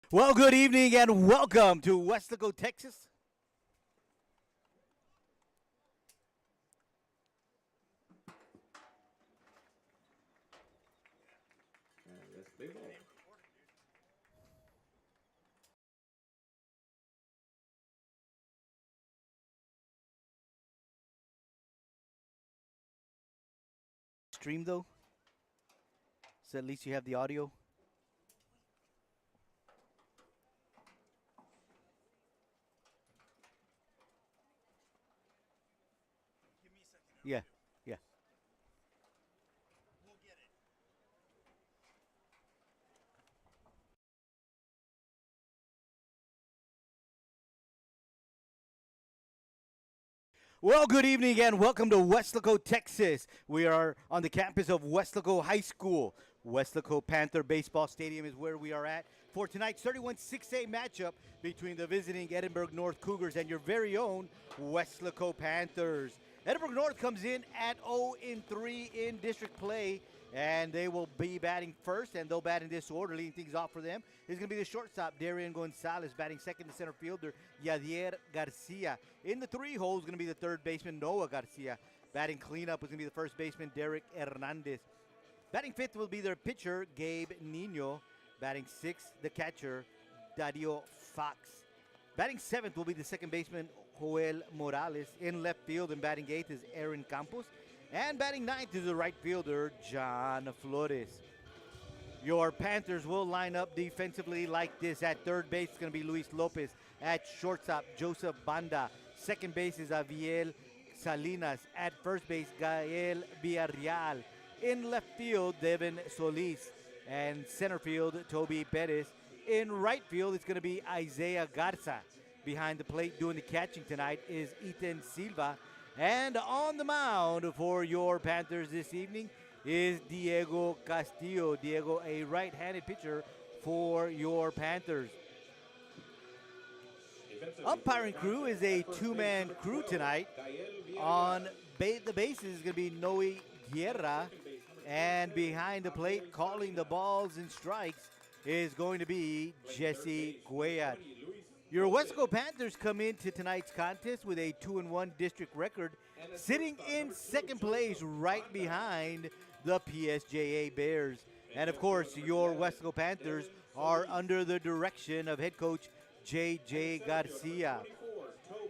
Well, good evening and welcome to Weslaco, Texas. That's big ball. Stream though, so at least you have the audio. Yeah, yeah. Well, good evening and welcome to Weslaco, Texas. We are on the campus of Weslaco High School. Weslaco Panther Baseball Stadium is where we are at for tonight's 31-6A matchup between the visiting Edinburg North Cougars and your very own Weslaco Panthers. Edinburg North comes in at 0-3 in district play, and they will be batting first, and they'll bat in this order. Leading things off for them is going to be the shortstop, Darian Gonzalez, batting second to center fielder, Yadier Garcia. In the three hole is going to be the third baseman, Noah Garcia. Batting cleanup is going to be the first baseman, Derek Hernandez. Batting fifth will be their pitcher, Gabe Nino. Batting sixth, the catcher, Dario Fox. Batting seventh will be the second baseman, Joel Morales. In left field and batting eighth is Aaron Campos. And batting ninth is the right fielder, John Flores. Your Panthers will line up defensively like this. At third base, it's going to be Luis Lopez. At shortstop, Joseph Banda. Second base is Aviel Salinas. At first base, Gael Villarreal. In left field, Devin Solis. And center field, Toby Perez. In right field, it's going to be Isaiah Garza. Behind the plate doing the catching tonight is Ethan Silva. And on the mound for your Panthers this evening is Diego Castillo. Diego, a right-handed pitcher for your Panthers. Umpiring crew is a two-man crew tonight. On the bases is going to be Noe Guerra. And behind the plate, calling the balls and strikes, is going to be Jesse Cuellar. Your Weslaco Panthers come into tonight's contest with a 2-1 district record, sitting in second place right behind the PSJA Bears. And of course, your Weslaco Panthers are under the direction of head coach J.J. Garcia.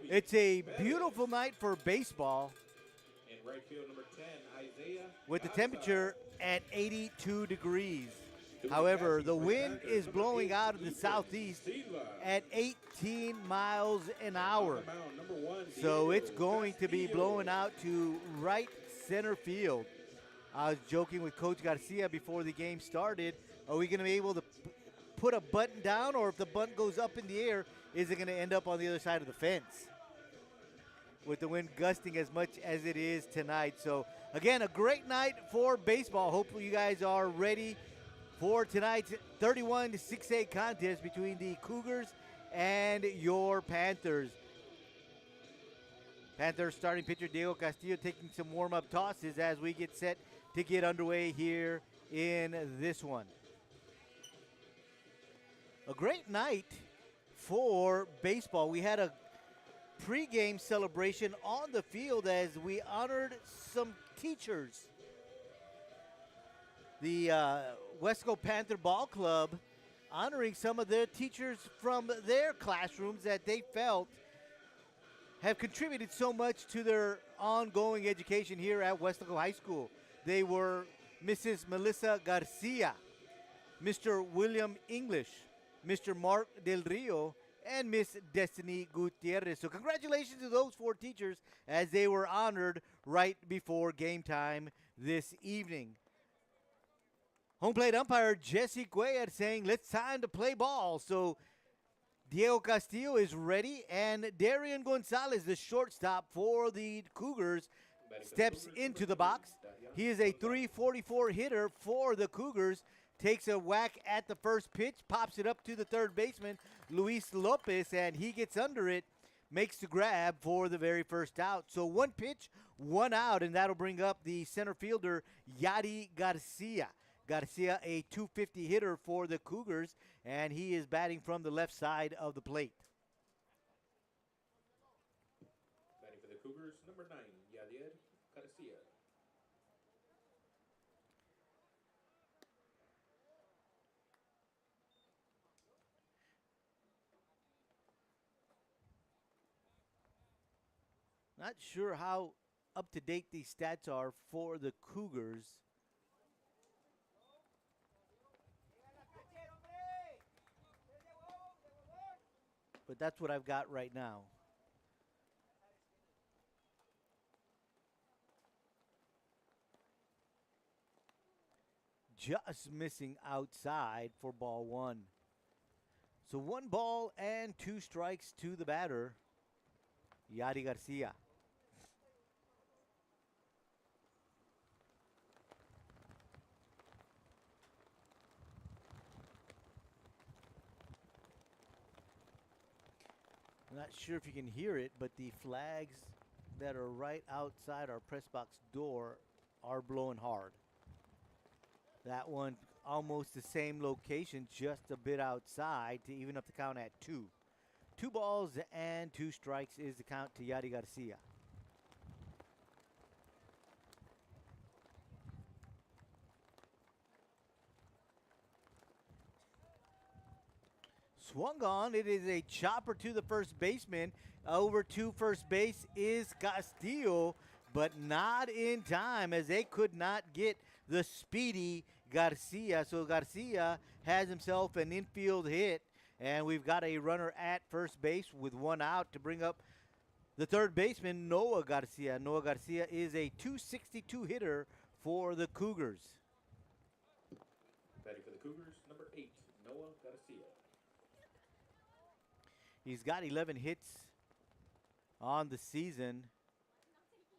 It's a beautiful night for baseball, with the temperature at 82 degrees. However, the wind is blowing out of the southeast at 18 miles an hour. So it's going to be blowing out to right center field. I was joking with Coach Garcia before the game started. Are we going to be able to put a button down, or if the button goes up in the air, is it going to end up on the other side of the fence? With the wind gusting as much as it is tonight. So, again, a great night for baseball. Hopefully you guys are ready for tonight's 31-6A contest between the Cougars and your Panthers. Panthers starting pitcher Diego Castillo taking some warm-up tosses as we get set to get underway here in this one. A great night for baseball. We had a pregame celebration on the field as we honored some teachers. The Weslaco Panther Ball Club honoring some of their teachers from their classrooms that they felt have contributed so much to their ongoing education here at Weslaco High School. They were Mrs. Melissa Garcia, Mr. William English, Mr. Mark Del Rio, and Miss Destiny Gutierrez. So congratulations to those four teachers as they were honored right before game time this evening. Home plate umpire Jesse Cuellar saying, "Let's time to play ball." So Diego Castillo is ready, and Darian Gonzalez, the shortstop for the Cougars, steps into the box. He is a .344 hitter for the Cougars. Takes a whack at the first pitch, pops it up to the third baseman, Luis Lopez, and he gets under it, makes the grab for the very first out. So one pitch, one out, and that'll bring up the center fielder, Yadi Garcia. Garcia, a 250 hitter for the Cougars, and he is batting from the left side of the plate. Batting for the Cougars, number 9, Yadier Garcia. Not sure how up to date these stats are for the Cougars. But that's what I've got right now. Just missing outside for ball one. So 1 ball and 2 strikes to the batter, Yadi Garcia. I'm not sure if you can hear it, but the flags that are right outside our press box door are blowing hard. That one almost the same location, just a bit outside to even up the count at 2. 2 balls and 2 strikes is the count to Yadi Garcia. Swung on. It is a chopper to the first baseman. Over to first base is Castillo, but not in time as they could not get the speedy Garcia. So Garcia has himself an infield hit, and we've got a runner at first base with 1 out to bring up the third baseman, Noah Garcia. Noah Garcia is a 262 hitter for the Cougars. Batting for the Cougars, number 8, Noah Garcia. He's got 11 hits on the season,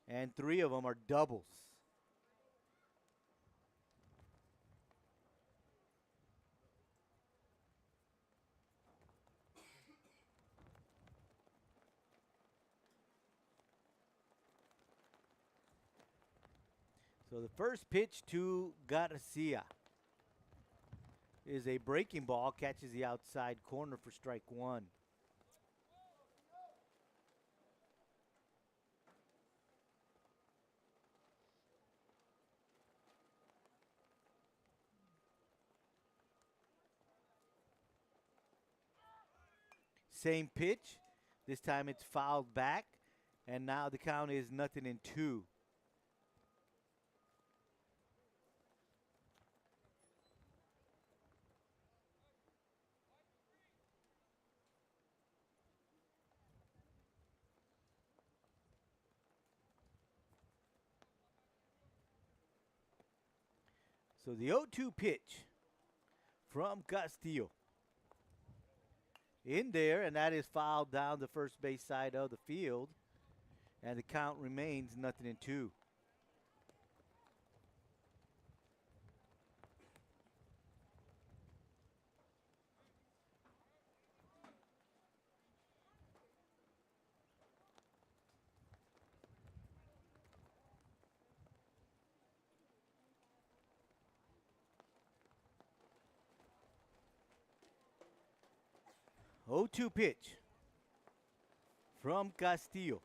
and 3 of them are doubles. So the first pitch to Garcia is a breaking ball, catches the outside corner for strike 1. Same pitch. This time it's fouled back, and now the count is 0-2. So the 0-2 pitch from Castillo. In there, and that is fouled down the first base side of the field. And the count remains 0-2. Oh, 2 pitch from Castillo.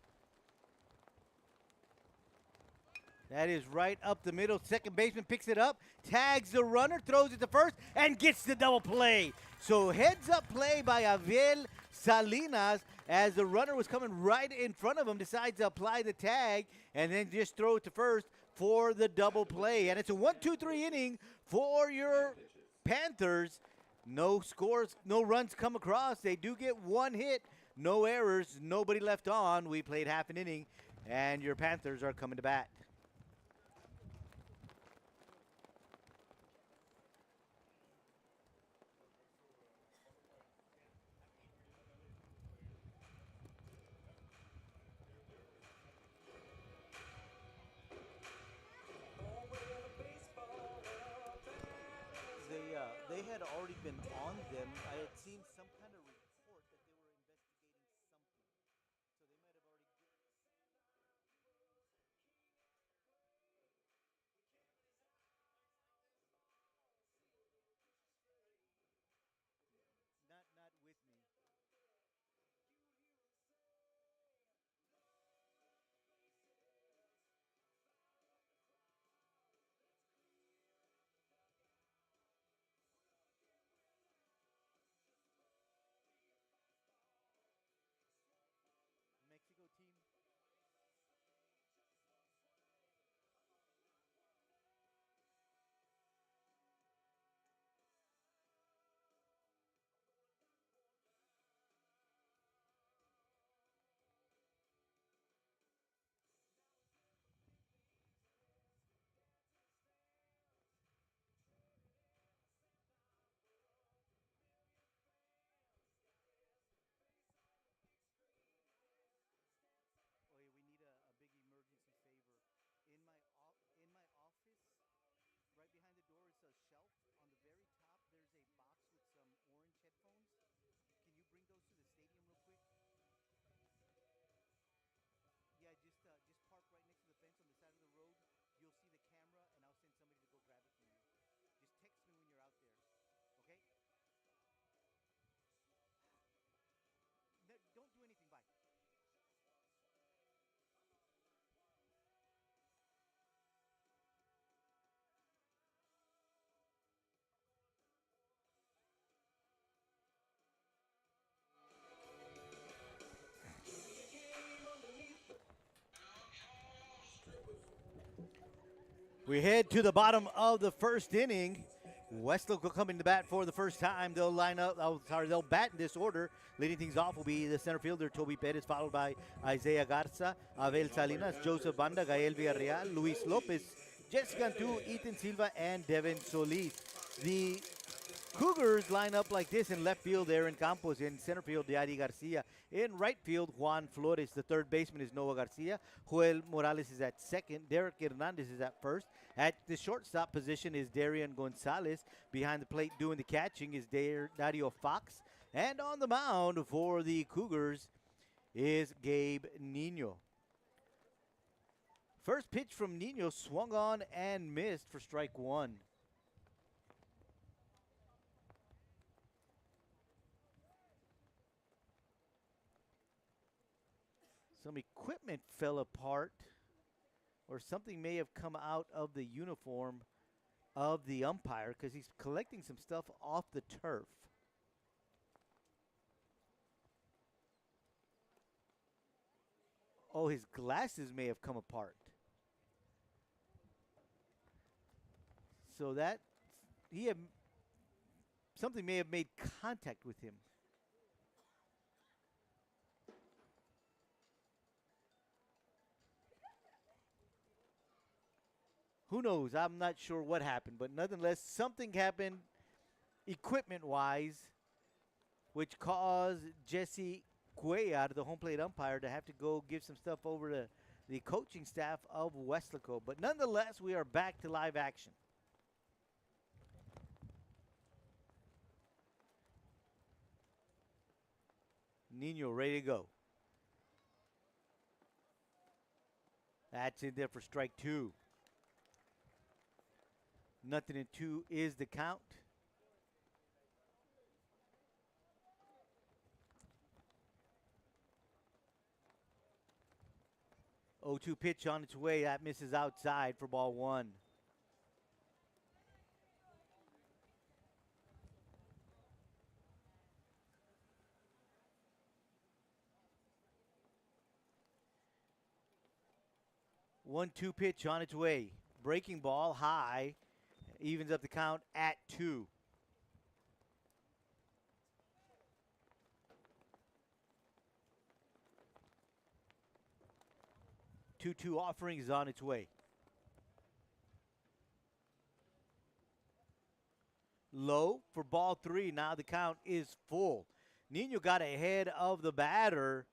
That is right up the middle. Second baseman picks it up, tags the runner, throws it to first, and gets the double play. So heads up play by Aviel Salinas as the runner was coming right in front of him, decides to apply the tag and then just throw it to first for the double play. And it's a 1-2-3 inning for your Panthers. No scores, no runs come across. They do get 1 hit, no errors, nobody left on. We played half an inning, and your Panthers are coming to bat. They had already been on them. I had seen some kind of report that they were investigating something. So they might have already. We head to the bottom of the first inning. Weslaco coming to bat for the first time. They'll line up. They'll bat in this order. Leading things off will be the center fielder, Toby Perez, followed by Isaiah Garza, Abel Salinas, Joseph Banda, Gael Villarreal, Luis Lopez, Jessica Cantu, Ethan Silva, and Devin Solis. The Cougars line up like this in left field, Aaron Campos. In center field, Yadi Garcia. In right field, Juan Flores. The third baseman is Noah Garcia. Joel Morales is at second. Derek Hernandez is at first. At the shortstop position is Darian Gonzalez. Behind the plate doing the catching is Dario Fox. And on the mound for the Cougars is Gabe Nino. First pitch from Nino swung on and missed for strike one. Some equipment fell apart, or something may have come out of the uniform of the umpire because he's collecting some stuff off the turf. Oh, his glasses may have come apart. So that something may have made contact with him. Who knows? I'm not sure what happened, but nonetheless, something happened equipment-wise, which caused Jesse Cuellar, the home plate umpire, to have to go give some stuff over to the coaching staff of Weslaco. But nonetheless, we are back to live action. Nino ready to go. That's in there for strike two. Nothing in two is the count. Oh, 2 pitch on its way. That misses outside for ball one. One-two pitch on its way. Breaking ball high. Evens up the count at 2. Two offering is on its way. Low for ball 3. Now the count is full. Nino got ahead of the batter.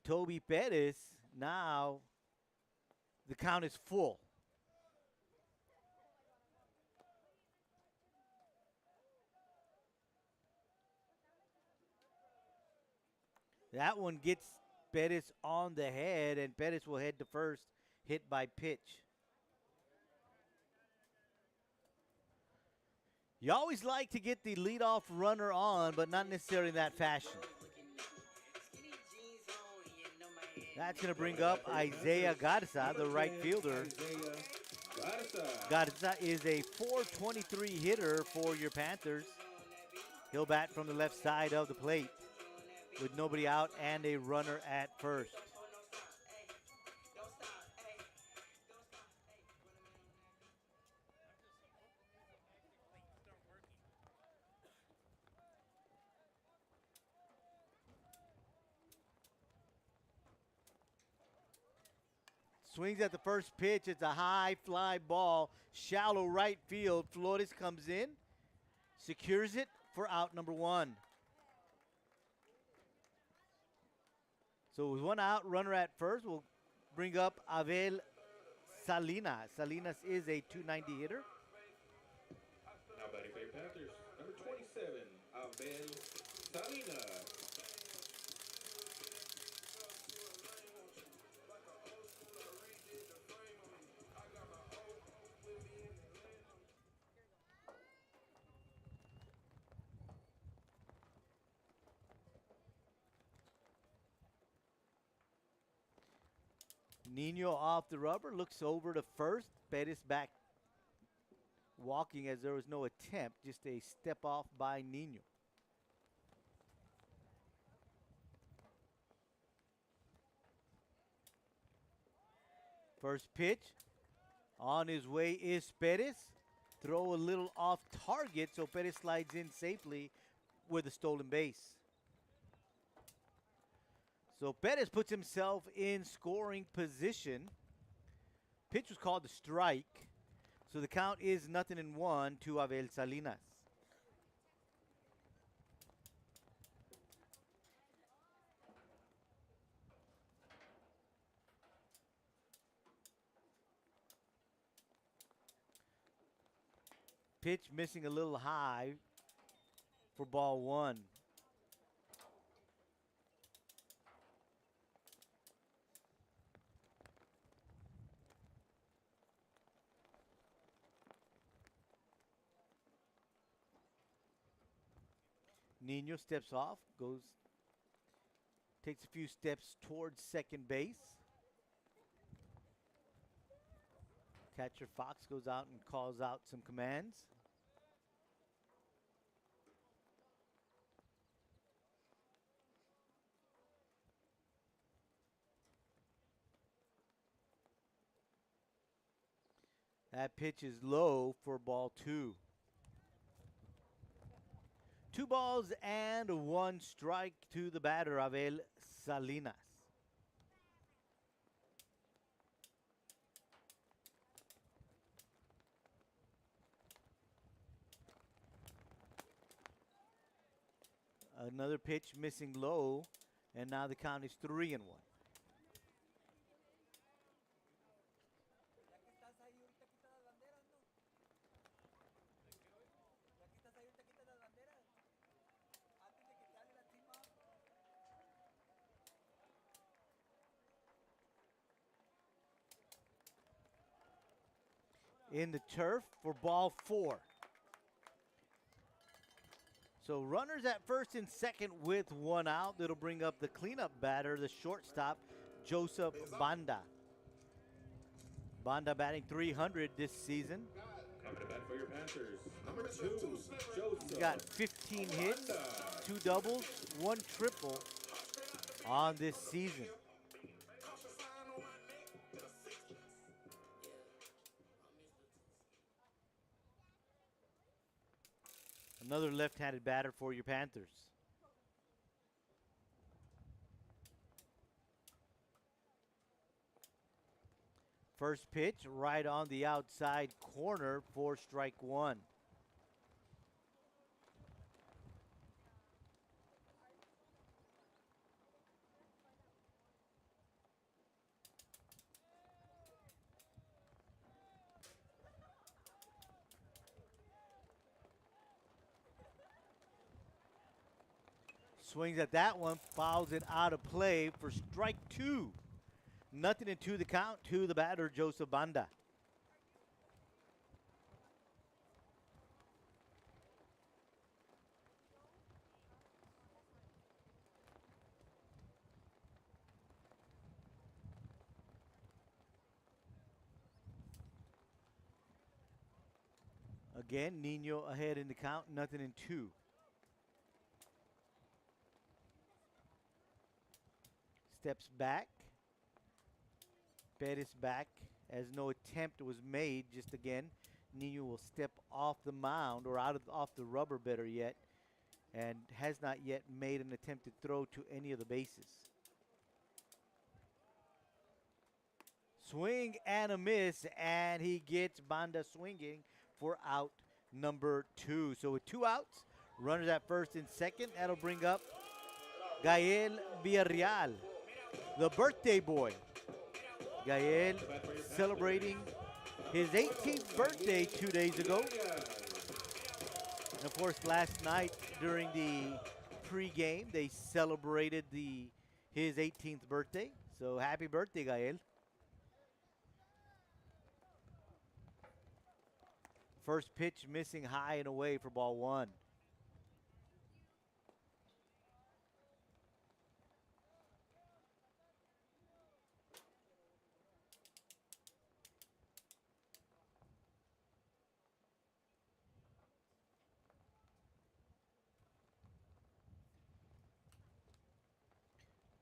Toby Perez. Now the count is full. That one gets Perez on the head, and Perez will head to first, hit by pitch. You always like to get the leadoff runner on, but not necessarily in that fashion. That's going to bring up Isaiah Garza, the right fielder. Garza is a .423 hitter for your Panthers. He'll bat from the left side of the plate with nobody out and a runner at first. Swings at the first pitch. It's a high fly ball. Shallow right field. Flores comes in. Secures it for out number 1. So with 1 out, runner at first. We'll bring up Abel Salinas. Salinas is a .290 hitter. Now batting for your Panthers, number 27, Abel Salinas. Nino off the rubber, looks over to first. Perez back walking as there was no attempt, just a step off by Nino. First pitch. On his way is Perez. Throw a little off target, so Perez slides in safely with a stolen base. So Perez puts himself in scoring position. Pitch was called a strike. So the count is 0-1 to Abel Salinas. Pitch missing a little high for ball one. Nino steps off, takes a few steps towards second base. Catcher Fox goes out and calls out some commands. That pitch is low for ball two. 2 balls and 1 strike to the batter, Abel Salinas. Another pitch missing low, and now the count is 3-1. In the turf for ball 4. So runners at first and second with 1 out. That'll bring up the cleanup batter, the shortstop, Joseph Banda. Banda batting .300 this season. Coming to bat for your Panthers, number 2, Joseph. He's got 15 hits, 2 doubles, 1 triple on this season. Another left-handed batter for your Panthers. First pitch right on the outside corner for strike 1. Swings at that one, fouls it out of play for strike 2. 0-2 the count to the batter, Joseph Banda. Again, Nino ahead in the count, 0-2. Steps back. Perez back as no attempt was made. Just again, Nino will step off the mound or off the rubber, better yet, and has not yet made an attempt to throw to any of the bases. Swing and a miss, and he gets Banda swinging for out number 2. So with 2 outs, runners at first and second. That'll bring up Gael Villarreal, the birthday boy. Gael celebrating his 18th birthday 2 days ago. And of course, last night during the pregame, they celebrated his 18th birthday. So happy birthday, Gael. First pitch missing high and away for ball 1.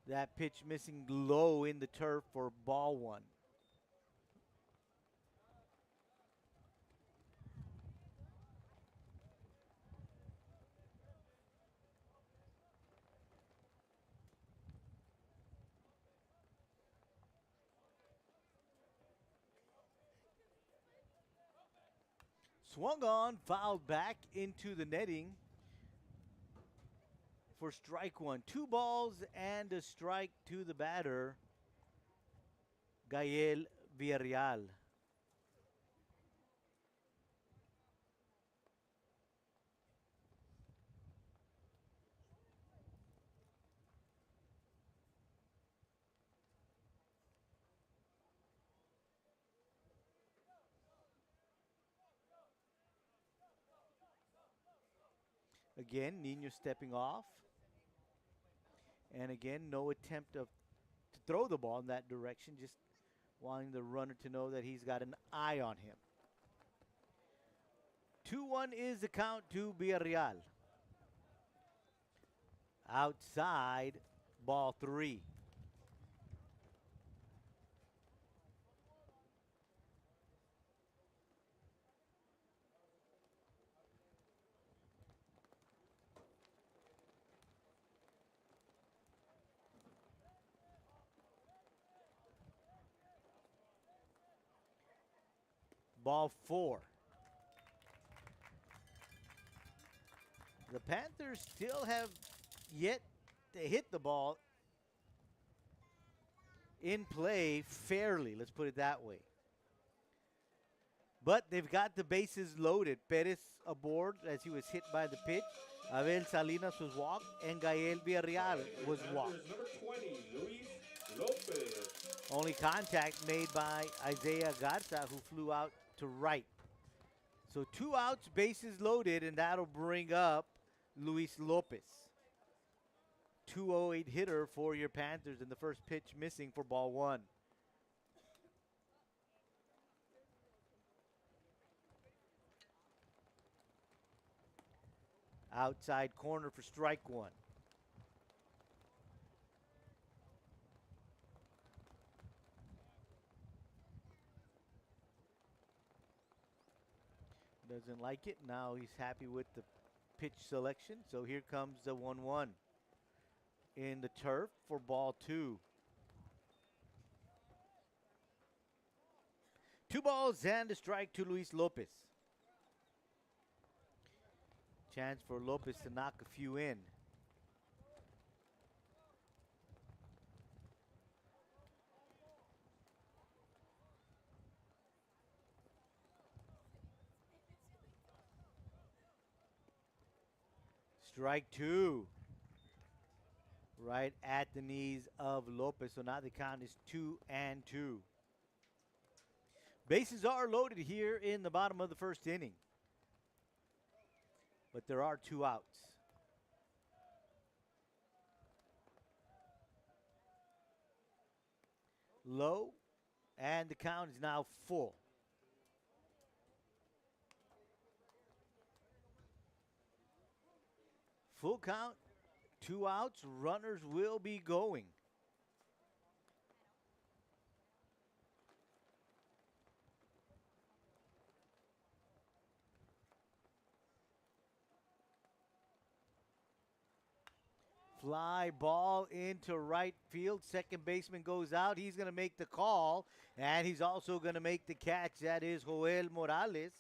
That pitch missing low in the turf for ball 1. Swung on, fouled back into the netting for strike one. 2 balls and a strike to the batter, Gael Villarreal. Again, Nino stepping off. And again, no attempt to throw the ball in that direction, just wanting the runner to know that he's got an eye on him. 2-1 is the count to Villarreal. Outside, ball 3. Ball 4. The Panthers still have yet to hit the ball in play fairly, let's put it that way. But they've got the bases loaded. Perez aboard as he was hit by the pitch. Abel Salinas was walked, and Gael Villarreal was walked. Number 20, Luis Lopez. Only contact made by Isaiah Garza, who flew out to right. So 2 outs, bases loaded, and that'll bring up Luis Lopez. 208 hitter for your Panthers, and the first pitch missing for ball 1. Outside corner for strike 1. Doesn't like it. Now he's happy with the pitch selection. So here comes the 1-1 in the turf for ball 2. 2 balls and a strike to Luis Lopez. Chance for Lopez to knock a few in. Strike 2. Right at the knees of Lopez. So now the count is 2-2. Bases are loaded here in the bottom of the first inning. But there are 2 outs. Low, and the count is now full. Full count, 2 outs, runners will be going. Fly ball into right field. Second baseman goes out. He's going to make the call, and he's also going to make the catch. That is Joel Morales.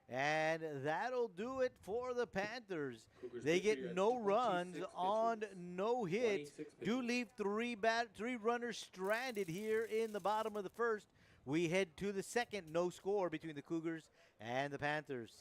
And that'll do it for the Panthers. Cougars They this year get had no runs 26 on pitches. no hits. 26 Do pitches. leave 3 runners stranded here in the bottom of the first. We head to the second. No score between the Cougars and the Panthers.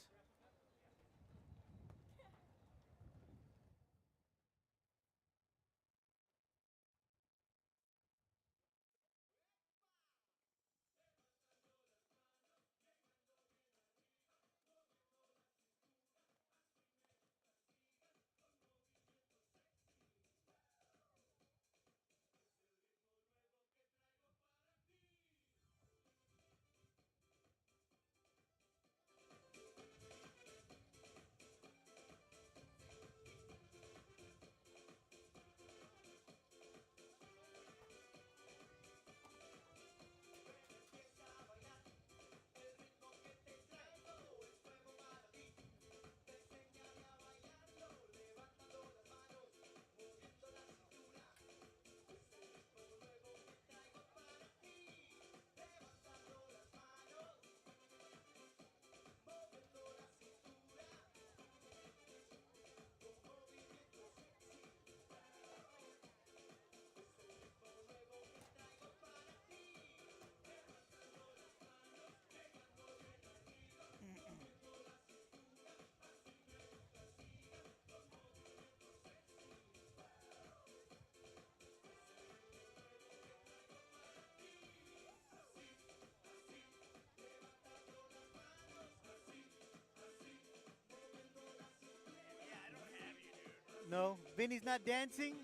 No, Vinny's not dancing.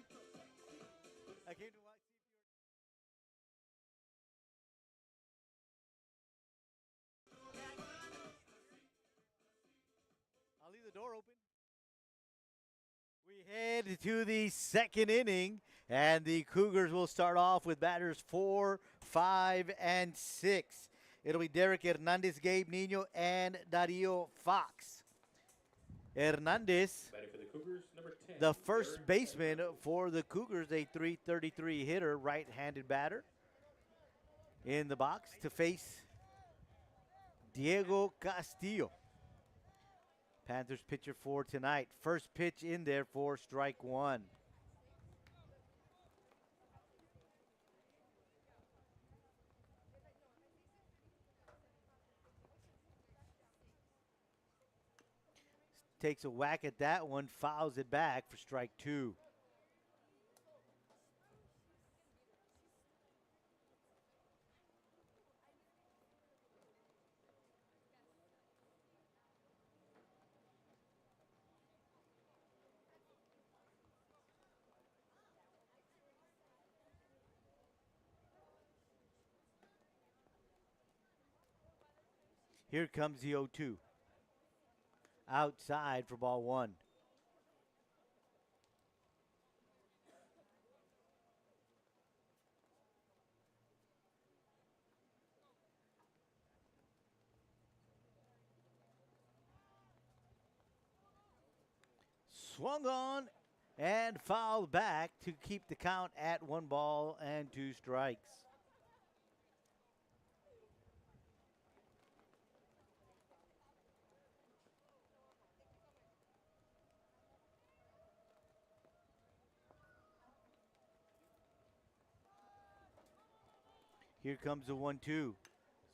I came to watch. I'll leave the door open. We head to the second inning, and the Cougars will start off with batters 4, 5, and 6. It'll be Derek Hernandez, Gabe Nino, and Dario Fox. Hernandez, Batting for the Cougars, number 10. the first Derek baseman Hernandez. for the Cougars, a .333 hitter, right-handed batter. In the box to face Diego Castillo. Panthers pitcher for tonight. First pitch in there for strike one. Takes a whack at that one, fouls it back for strike two. Here comes the 0-2. Outside for ball one. Swung on and fouled back to keep the count at 1 ball and 2 strikes. Here comes the 1-2.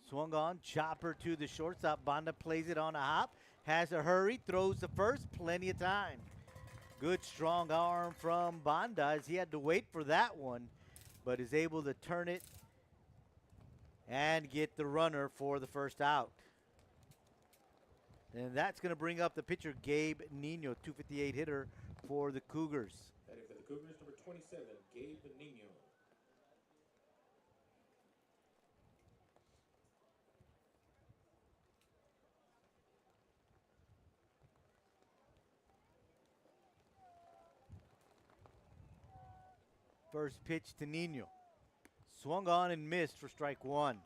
Swung on, chopper to the shortstop. Banda plays it on a hop, has a hurry, throws the first, plenty of time. Good strong arm from Banda as he had to wait for that one, but is able to turn it and get the runner for the first out. And that's going to bring up the pitcher, Gabe Nino, .258 hitter for the Cougars. Batting for the Cougars, number 27, Gabe Nino. First pitch to Nino. Swung on and missed for strike one.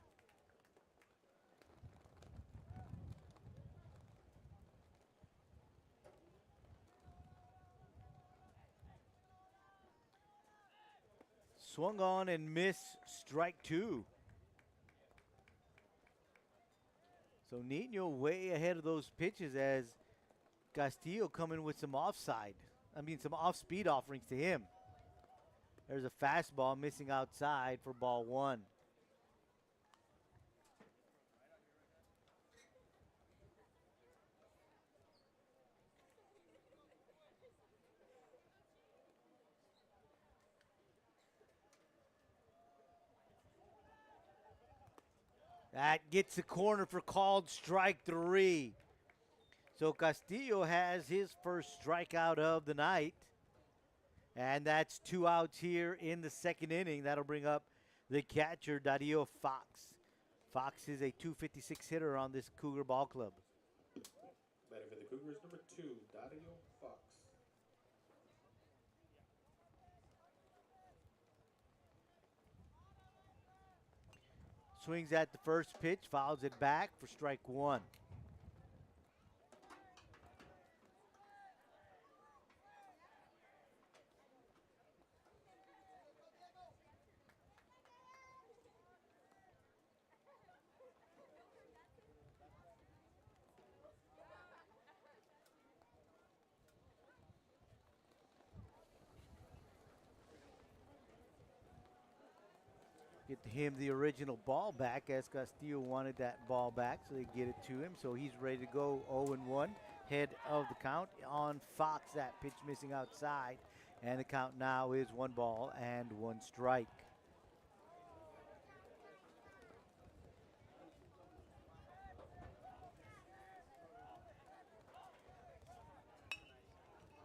Swung on and missed strike two. So Nino way ahead of those pitches as Castillo coming with some some off-speed offerings to him. There's a fastball missing outside for ball one. That gets the corner for called strike three. So Castillo has his first strikeout of the night. And that's 2 outs here in the second inning. That'll bring up the catcher, Dario Fox. Fox is a .256 hitter on this Cougar ball club. Batting for the Cougars, number 2, Dario Fox. Swings at the first pitch, fouls it back for strike one. Get him the original ball back as Castillo wanted that ball back, so they get it to him. So he's ready to go 0-1. Head of the count on Fox. That pitch missing outside. And the count now is 1 ball and 1 strike.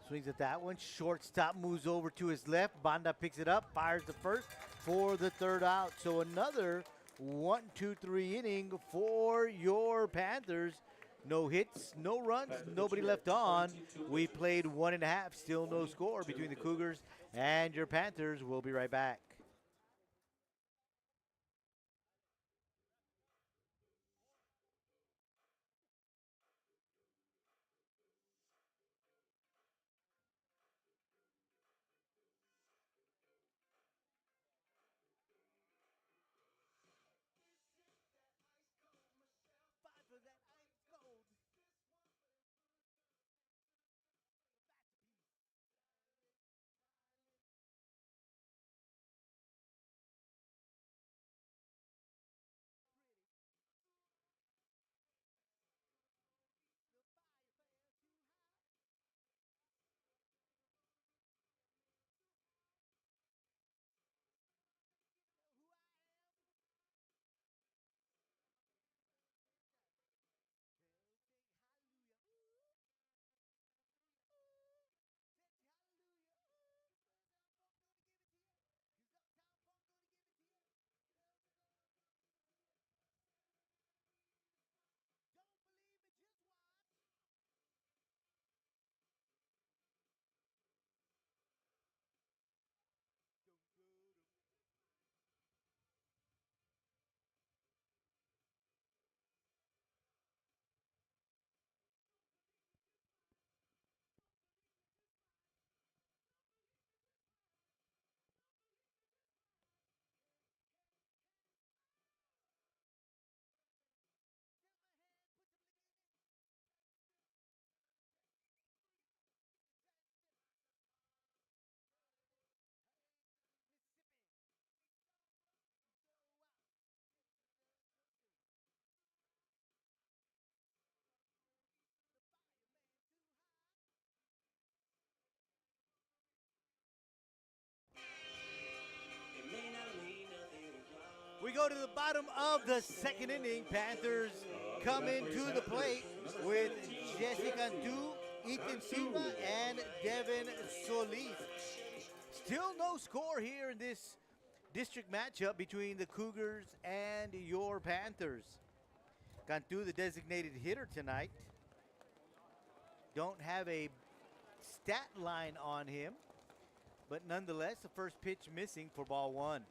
Swings at that one. Shortstop moves over to his left. Banda picks it up, fires the first for the third out. So another 1-2-3 inning for your Panthers. No hits, no runs, nobody left on. We played 1.5, still no score between the Cougars and your Panthers. We'll be right back. We go to the bottom of the second inning. Panthers come into the plate with Jesse Cantu, Ethan Silva, and Devin Solis. Still no score here in this district matchup between the Cougars and your Panthers. Cantu, the designated hitter tonight. Don't have a stat line on him, but nonetheless, the first pitch missing for ball one.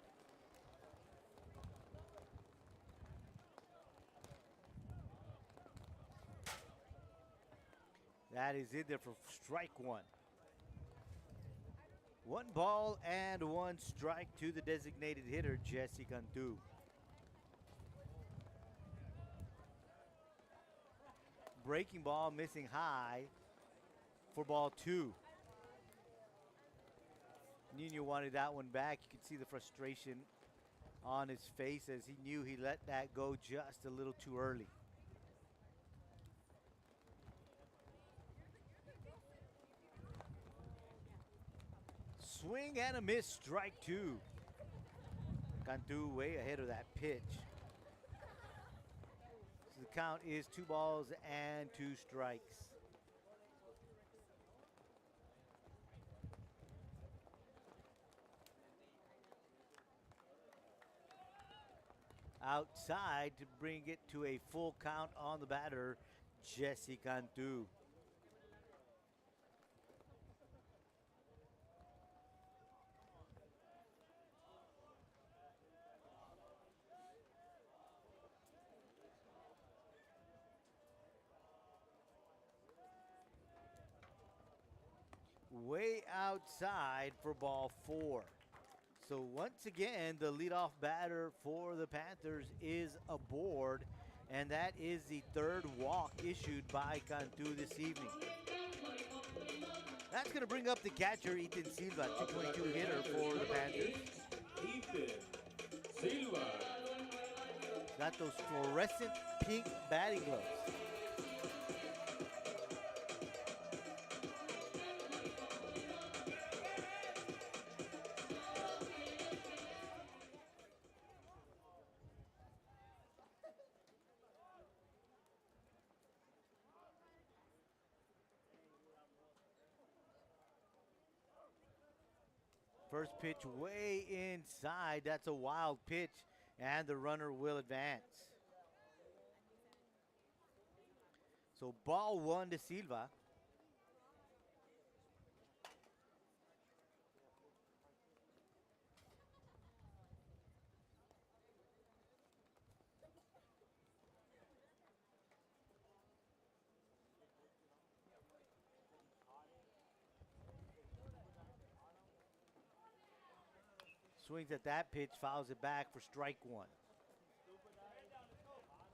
That is in there for strike one. 1 ball and 1 strike to the designated hitter, Jesse Cantu. Breaking ball missing high for ball 2. Nino wanted that one back. You could see the frustration on his face as he knew he let that go just a little too early. Swing and a miss, strike 2. Cantu way ahead of that pitch. So the count is 2 balls and 2 strikes. Outside to bring it to a full count on the batter, Jesse Cantu. Way outside for ball 4. So once again, the leadoff batter for the Panthers is aboard, and that is the 3rd walk issued by Cantu this evening. That's going to bring up the catcher, Ethan Silva, 222 hitter for the Panthers. Ethan Silva. Got those fluorescent pink batting gloves. First pitch way inside. That's a wild pitch, and the runner will advance. So ball one to Silva. Swings at that pitch, fouls it back for strike one.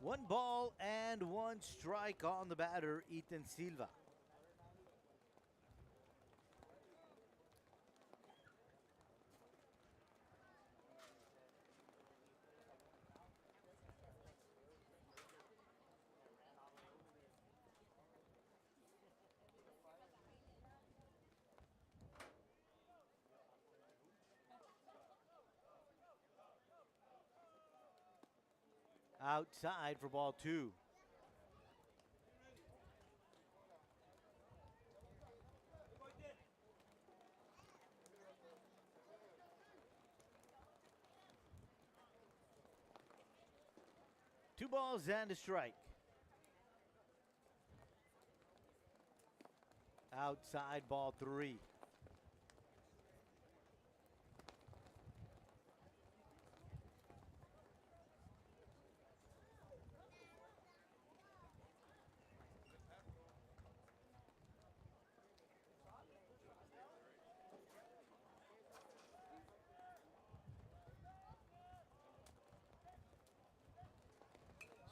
1 ball and 1 strike on the batter, Ethan Silva. Outside for ball 2. Two balls and a strike. Outside ball 3.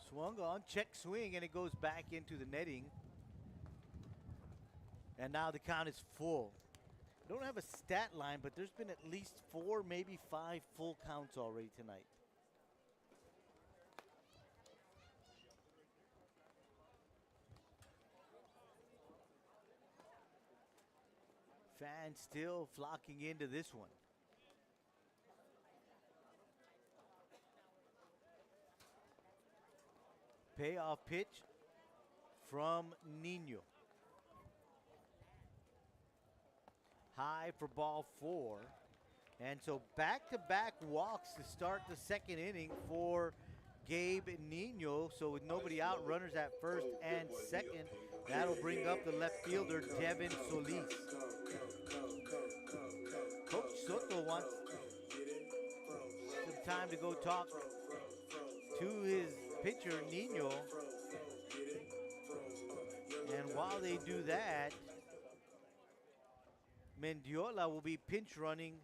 Swung on, check swing, and it goes back into the netting. And now the count is full. I don't have a stat line, but there's been at least 4, maybe 5 full counts already tonight. Fans still flocking into this one. Payoff pitch from Nino. High for ball 4. And so back-to-back walks to start the second inning for Gabe Nino. So with nobody out, runners at first and second. That'll bring up the left fielder, Devin Solis. Coach Soto wants some time to go talk to his pitcher, Nino. And while they do that, Mendiola will be pinch running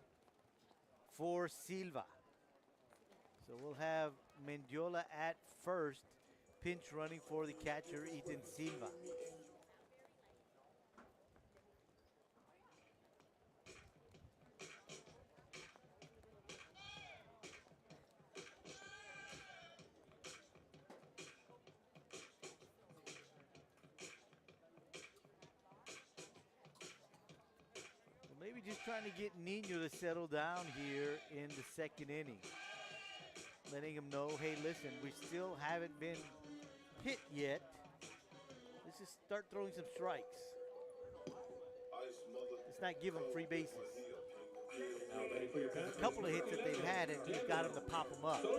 for Silva. So we'll have Mendiola at first, pinch running for the catcher, Ethan Silva. Maybe just trying to get Nino to settle down here in the second inning. Letting him know, hey, listen, we still haven't been hit yet. Let's just start throwing some strikes. Let's not give them free bases. There's a couple of hits that they've had, and he's got them to pop them up. So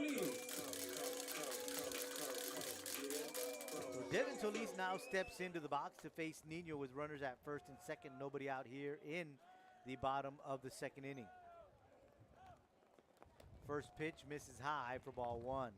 Devin Solis now steps into the box to face Nino with runners at first and second. Nobody out here in the bottom of the second inning. First pitch misses high for ball 1.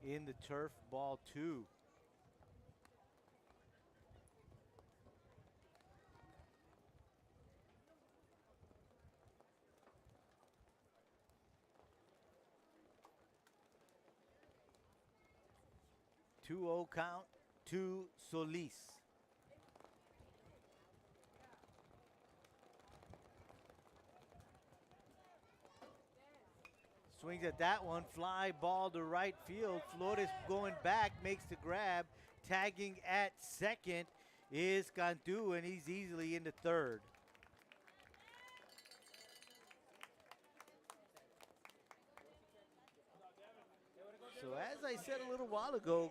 In the turf, ball 2. Two-0 count to Solis. Swings at that one, fly ball to right field. Flores going back, makes the grab. Tagging at second is Cantu, and he's easily into third. So as I said a little while ago,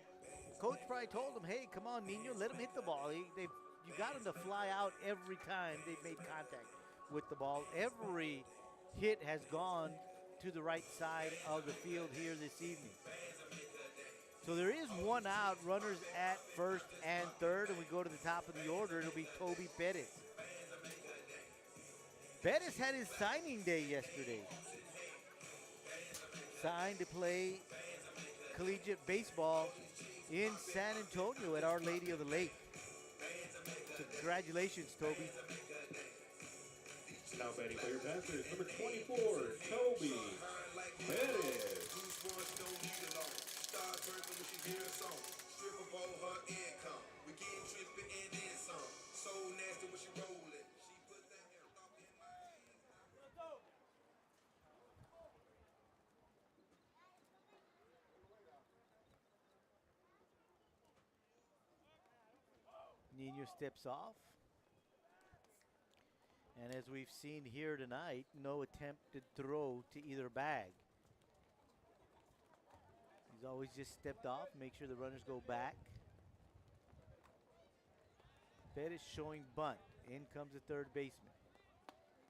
Coach probably told him, hey, come on, Nino, let him hit the ball. You got him to fly out every time they've made contact with the ball. Every hit has gone to the right side of the field here this evening. So there is one out, runners at first and third, and we go to the top of the order. It'll be Toby Pettis. Pettis had his signing day yesterday. Signed to play collegiate baseball in San Antonio at Our Lady of the Lake. So congratulations, Toby. Now batting for your Panthers, number 24, Toby Pettis. Nino steps off. And as we've seen here tonight, no attempted throw to either bag. He's always just stepped off, make sure the runners go back. Pettis showing bunt. In comes the third baseman.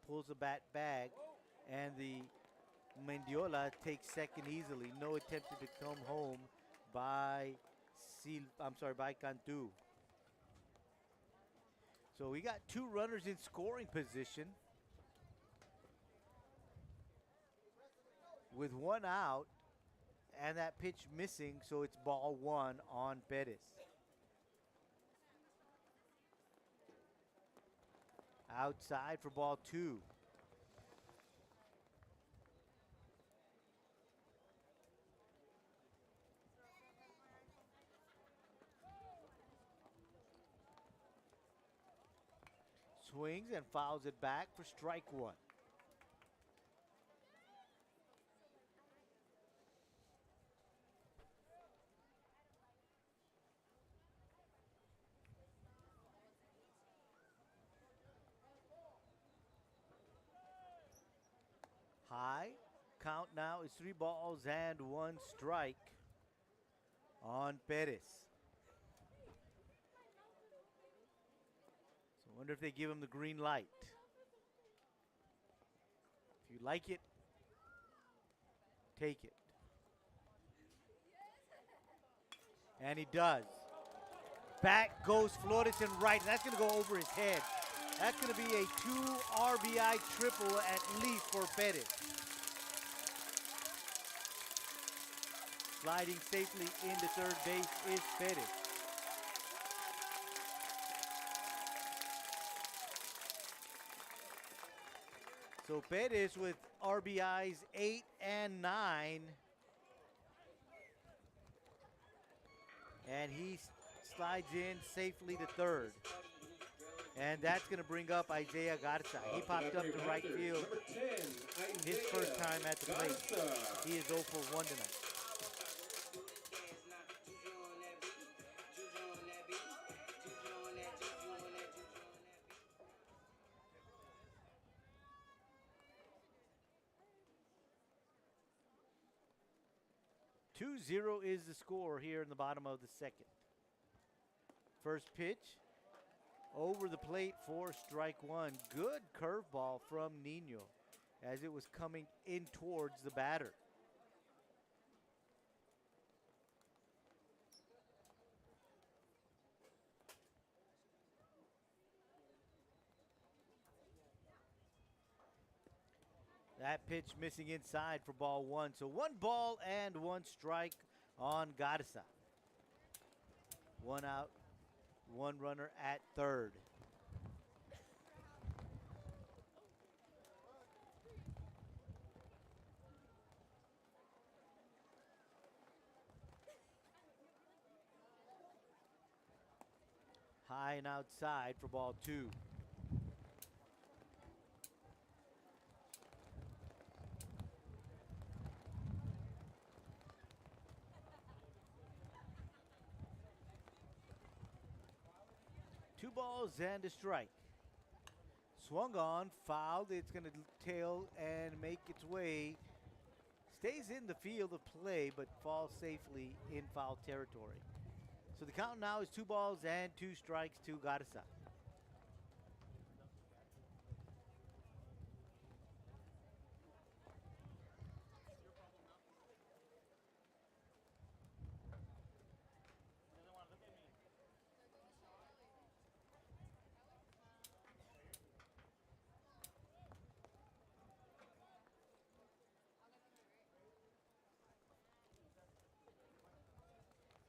Pulls the bat bag, and the Mendiola takes second easily. No attempted to come home by Cantu. So we got two runners in scoring position with one out, and that pitch missing, so it's ball one on Pettis. Outside for ball two. Swings and fouls it back for strike one. High. Count now is 3 balls and 1 strike on Pettis. So I wonder if they give him the green light. If you like it, take it. And he does. Back goes Flores and right. That's going to go over his head. That's going to be a 2 RBI triple at least for Pettis. Sliding safely into third base is Pettis. So Pettis with RBIs 8 and 9. And he slides in safely to third. And that's going to bring up Isaiah Garza. He popped up to right field his first time at the plate. He is 0 for 1 tonight. Two-0 is the score here in the bottom of the second. First pitch. Over the plate for strike one. Good curveball from Nino as it was coming in towards the batter. That pitch missing inside for ball one. So 1 ball and 1 strike on Garza. 1 out. 1 runner at third. High and outside for ball 2. Two balls and a strike. Swung on, fouled. It's going to tail and make its way stays in the field of play but falls safely in foul territory. So the count now is 2 balls and 2 strikes to Garza.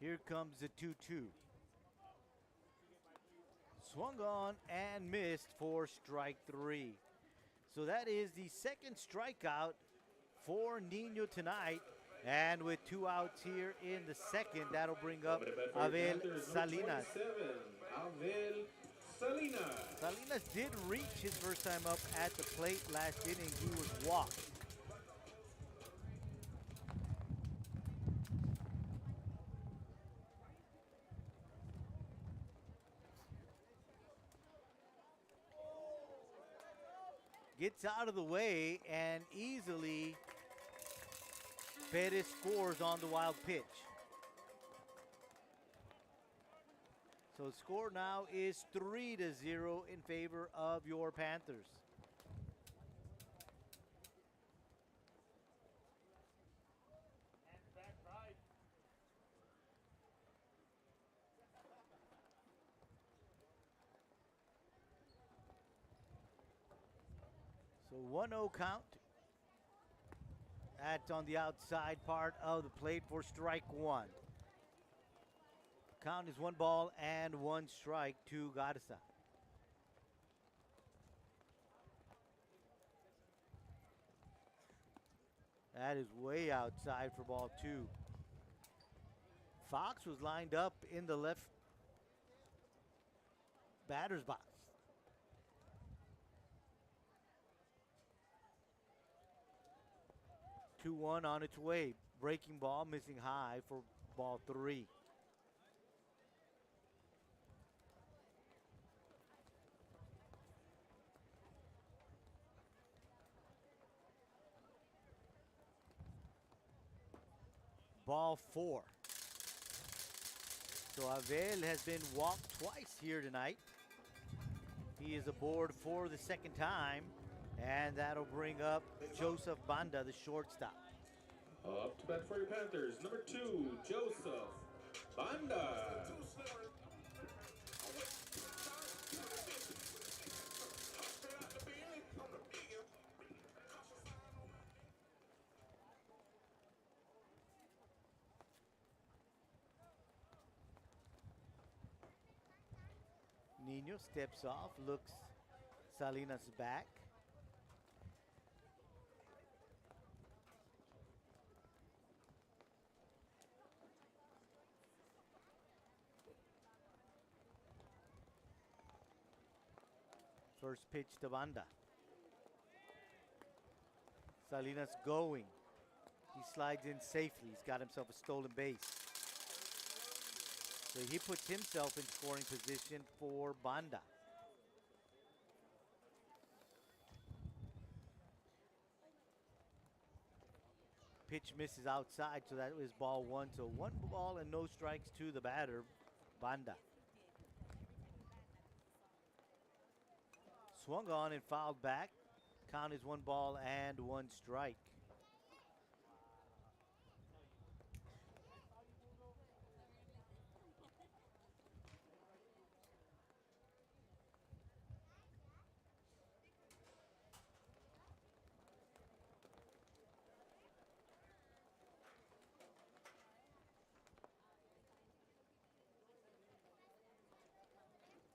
Here comes the 2-2. Swung on and missed for strike 3. So that is the second strikeout for Nino tonight. And with 2 outs here in the second, that'll bring up Abel Salinas. Abel Salinas. Salinas did reach his first time up at the plate last inning. He was walked. Gets out of the way and easily Perez scores on the wild pitch. So the score now is 3-0 in favor of your Panthers. So 1-0 count. That's on the outside part of the plate for strike 1. Count is 1 ball and 1 strike to Garza. That is way outside for ball 2. Fox was lined up in the left batter's box. 2-1 on its way. Breaking ball, missing high for ball 3. Ball 4. So Abel has been walked twice here tonight. He is aboard for the second time. And that'll bring up Joseph Banda, the shortstop. Up to bat for your Panthers, number 2, Joseph Banda. Nino steps off, looks Salinas back. First pitch to Banda. Salinas going. He slides in safely. He's got himself a stolen base. So he puts himself in scoring position for Banda. Pitch misses outside, so that was ball 1. So 1 ball and no strikes to the batter, Banda. Swung on and fouled back. Count is 1 ball and 1 strike.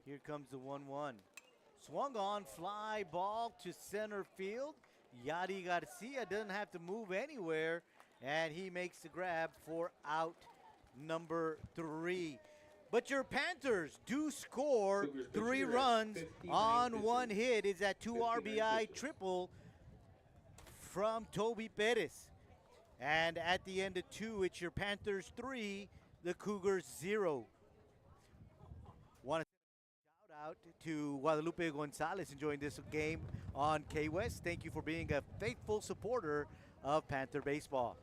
Here comes the 1-1. Swung on, fly ball to center field. Yadi Garcia doesn't have to move anywhere, and he makes the grab for out number 3. But your Panthers do score 3 runs on 1 hit. It's that 2 RBI triple from Toby Perez. And at the end of 2, it's your Panthers 3, the Cougars 0. Want to shout out to Guadalupe Gonzalez enjoying this game on KWES. Thank you for being a faithful supporter of Panther baseball.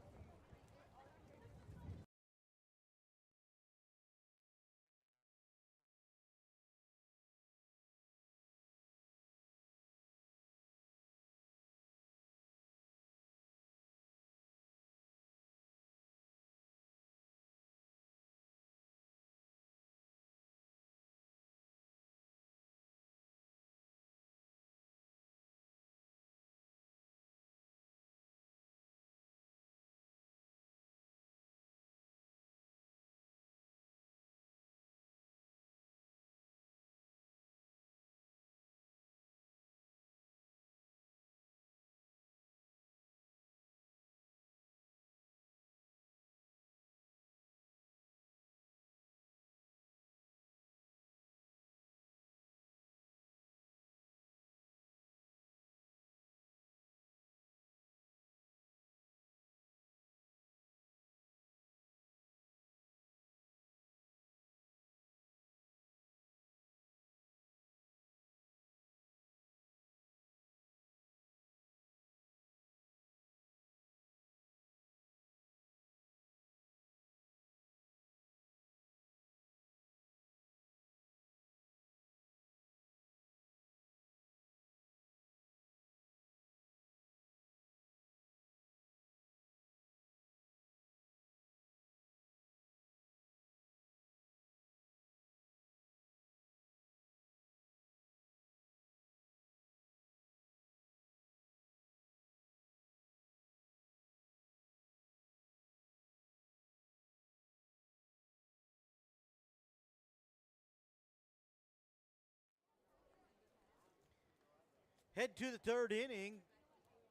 Head to the third inning.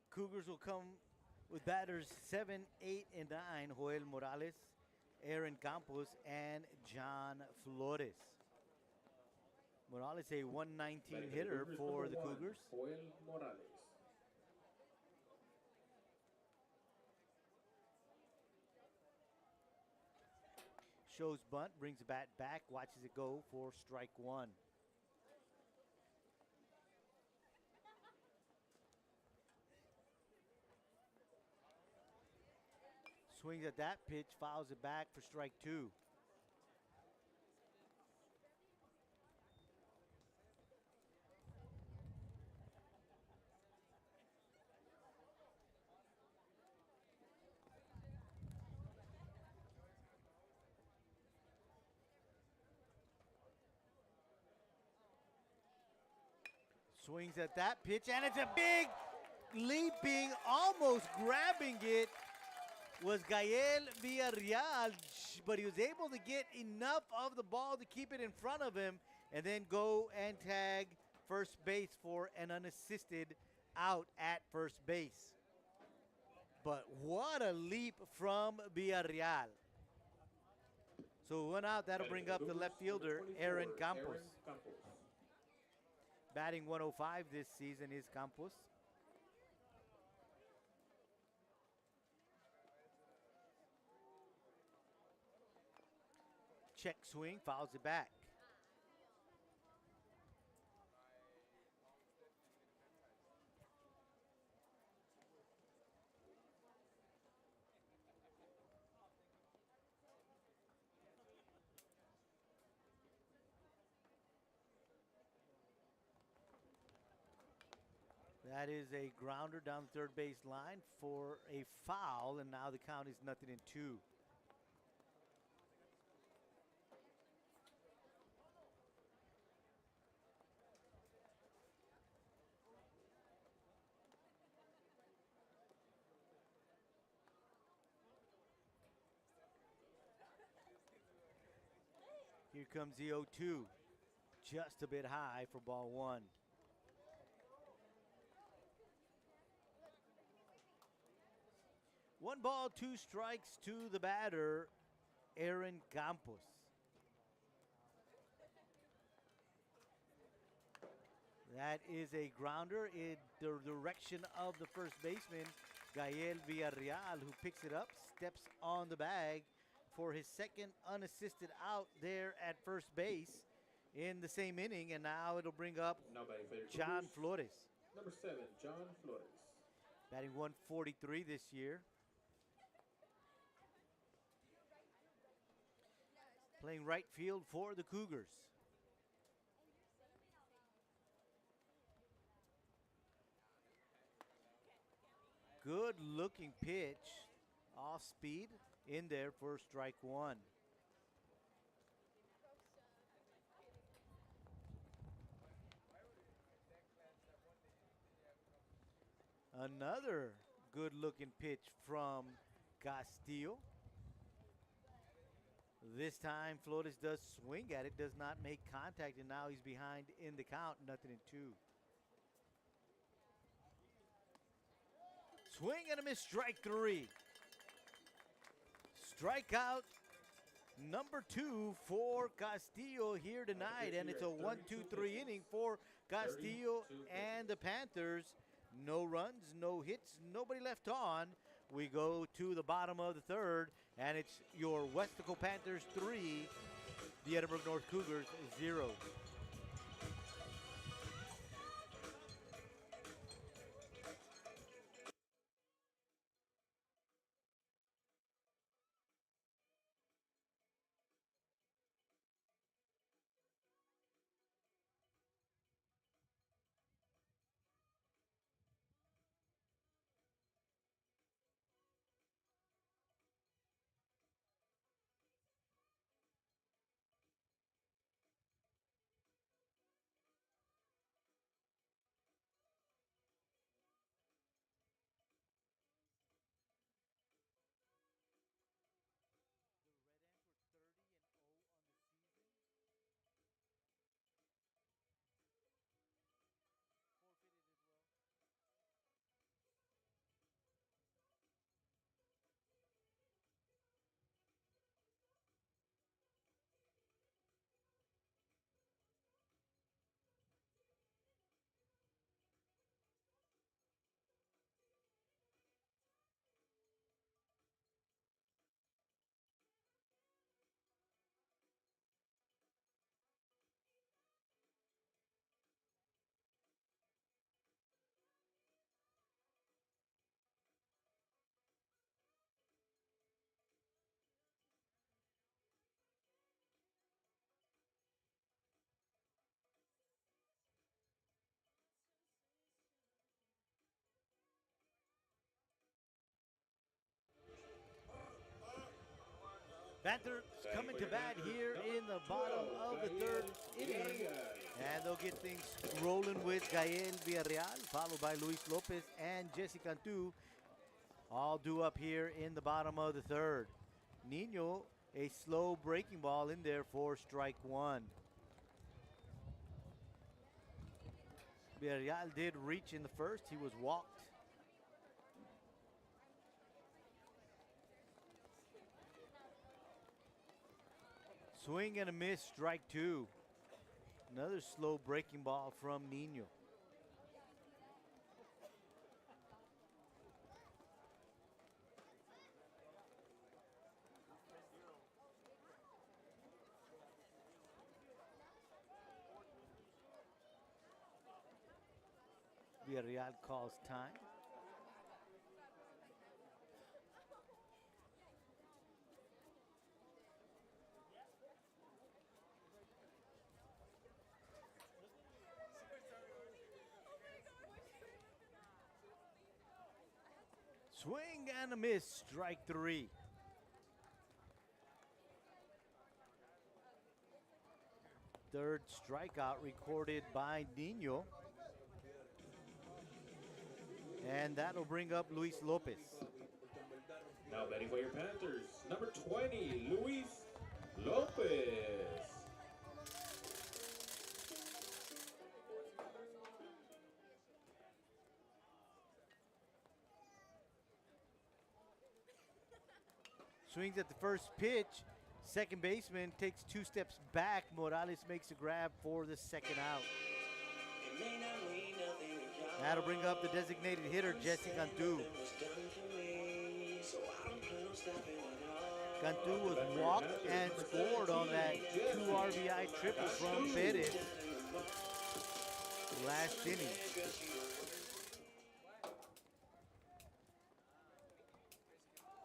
Cougars will come with batters 7, 8, and 9. Joel Morales, Aaron Campos, and John Flores. Morales, a 119 hitter for the Cougars. Joel Morales. Shows bunt, brings the bat back, watches it go for strike one. Swings at that pitch, fouls it back for strike two. Swings at that pitch, and it's a big leaping, almost grabbing it, was Gael Villarreal, but he was able to get enough of the ball to keep it in front of him and then go and tag first base for an unassisted out at first base. But what a leap from Villarreal. So one out, that'll bring up the left fielder, Aaron Campos. Batting 105 this season is Campos. Check swing, fouls it back. That is a grounder down the third base line for a foul, and now the count is 0-2. Here comes the 0-2, just a bit high for ball one. One ball, two strikes to the batter, Aaron Campos. That is a grounder in the direction of the first baseman, Gael Villarreal, who picks it up, steps on the bag for his second unassisted out there at first base in the same inning, and now it'll bring up John Flores. Number 7, John Flores. batting 143 this year. Playing right field for the Cougars. Good looking pitch. Off speed in there for strike one. Another good looking pitch from Castillo. This time Flores does swing at it, does not make contact, and now he's behind in the count, 0-2. Swing and a miss, strike three. Strikeout number 2 for Castillo here tonight, and it's a 1-2-3 inning for Castillo and the Panthers. No runs, no hits, nobody left on. We go to the bottom of the third, and it's your Weslaco Panthers 3, the Edinburg North Cougars 0. Panthers coming to bat here in the bottom of the third inning. And they'll get things rolling with Gael Villarreal, followed by Luis Lopez and Jesse Cantu. All due up here in the bottom of the third. Nino, a slow breaking ball in there for strike one. Villarreal did reach in the first. He was walked. Swing and a miss, strike two. Another slow breaking ball from Nino. Villarreal calls time. Swing and a miss, strike three. Third strikeout recorded by Nino. And that'll bring up Luis Lopez. Now batting for your Panthers, number 20, Luis Lopez. Swings at the first pitch. Second baseman takes 2 steps back. Morales makes a grab for the second out. That'll bring up the designated hitter, Jesse Cantu. Cantu was walked and scored on that 2 RBI triple from Perez last inning.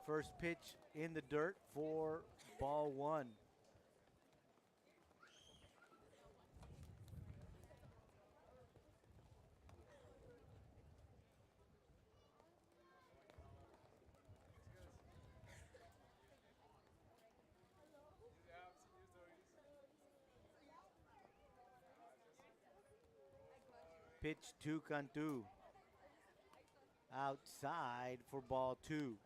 First pitch in the dirt for ball one. Pitch to Cantu. Outside for ball two.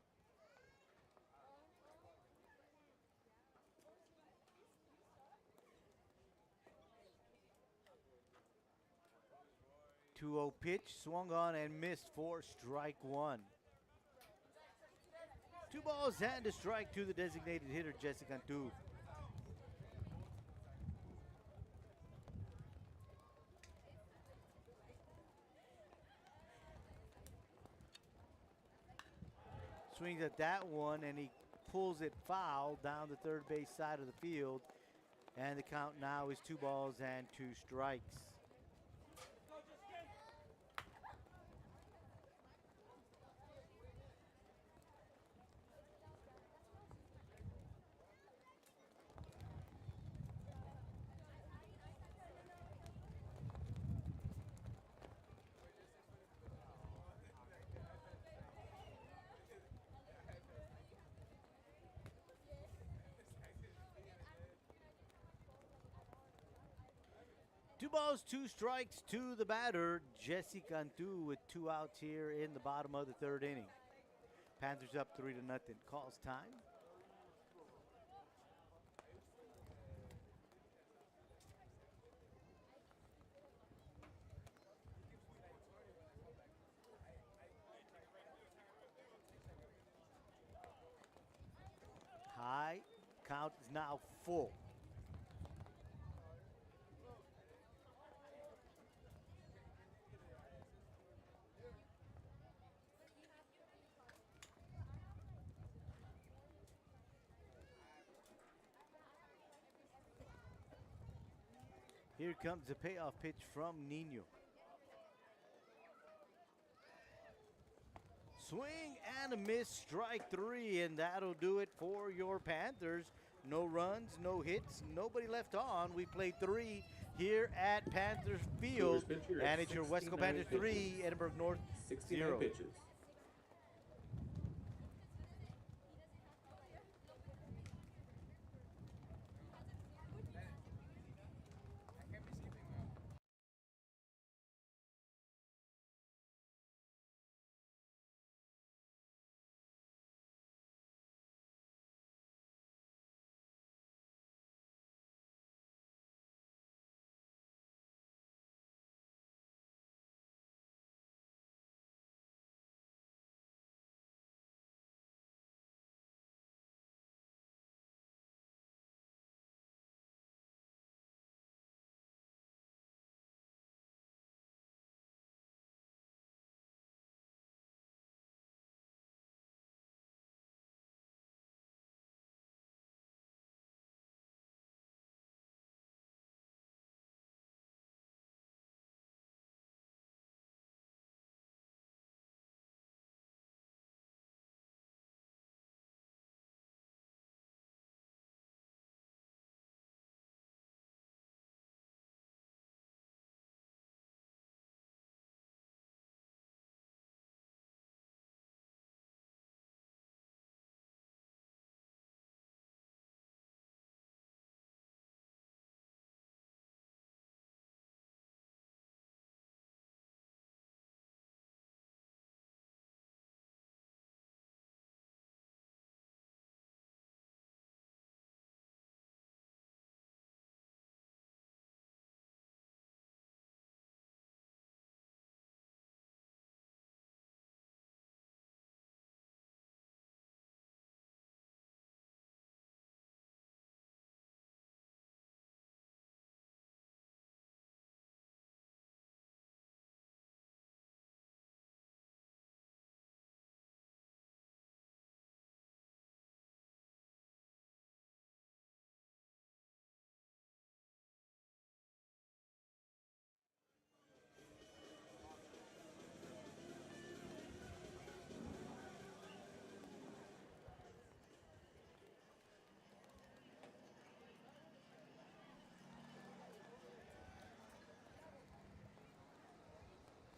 Two-0 pitch, swung on and missed for strike one. 2 balls and a strike to the designated hitter, Jesse Cantu. Swings at that one and he pulls it foul down the third base side of the field. And the count now is 2 balls and 2 strikes. Two balls, 2 strikes to the batter, Jesse Cantu, with 2 outs here in the bottom of the third inning. Panthers up 3-0. Calls time. High. Count is now full. Here comes the payoff pitch from Nino. Swing and a miss, strike 3, and that'll do it for your Panthers. No runs, no hits, nobody left on. We played 3 here at Panthers Field, and it's your Weslaco Panthers 3, Edinburg North 0. pitches.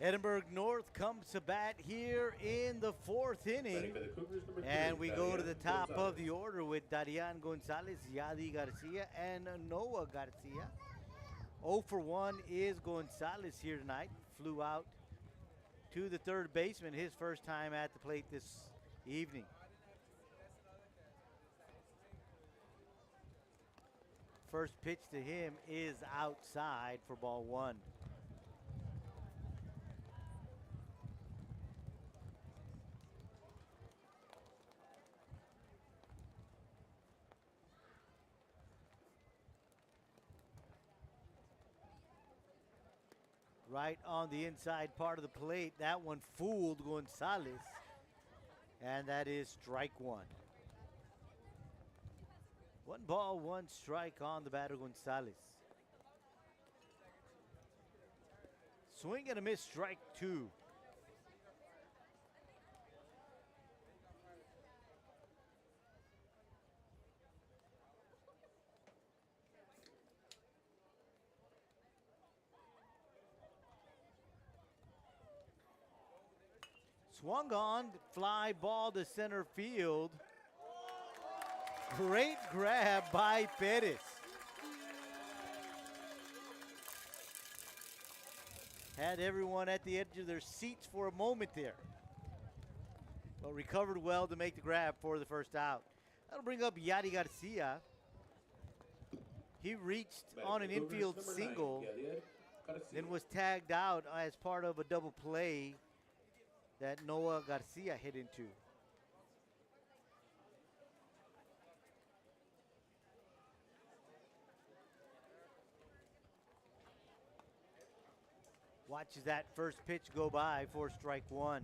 Edinburg North comes to bat here in the fourth inning. Batting for the Cougars, number 3, And we go to the Darian top of Gonzalez. the order with Darian Gonzalez, Yadi Garcia, and Noah Garcia. 0 for 1 is Gonzalez here tonight. Flew out to the third baseman, his first time at the plate this evening. First pitch to him is outside for ball 1. Right on the inside part of the plate. That one fooled Gonzalez. And that is strike 1. 1 ball, 1 strike on the batter, Gonzalez. Swing and a miss, strike 2. Swung on, fly ball to center field. Great grab by Perez. Had everyone at the edge of their seats for a moment there. But recovered well to make the grab for the first out. That'll bring up Yadi Garcia. He reached on an infield single, then was tagged out as part of a double play that Noah Garcia hit into. Watches that first pitch go by for strike 1.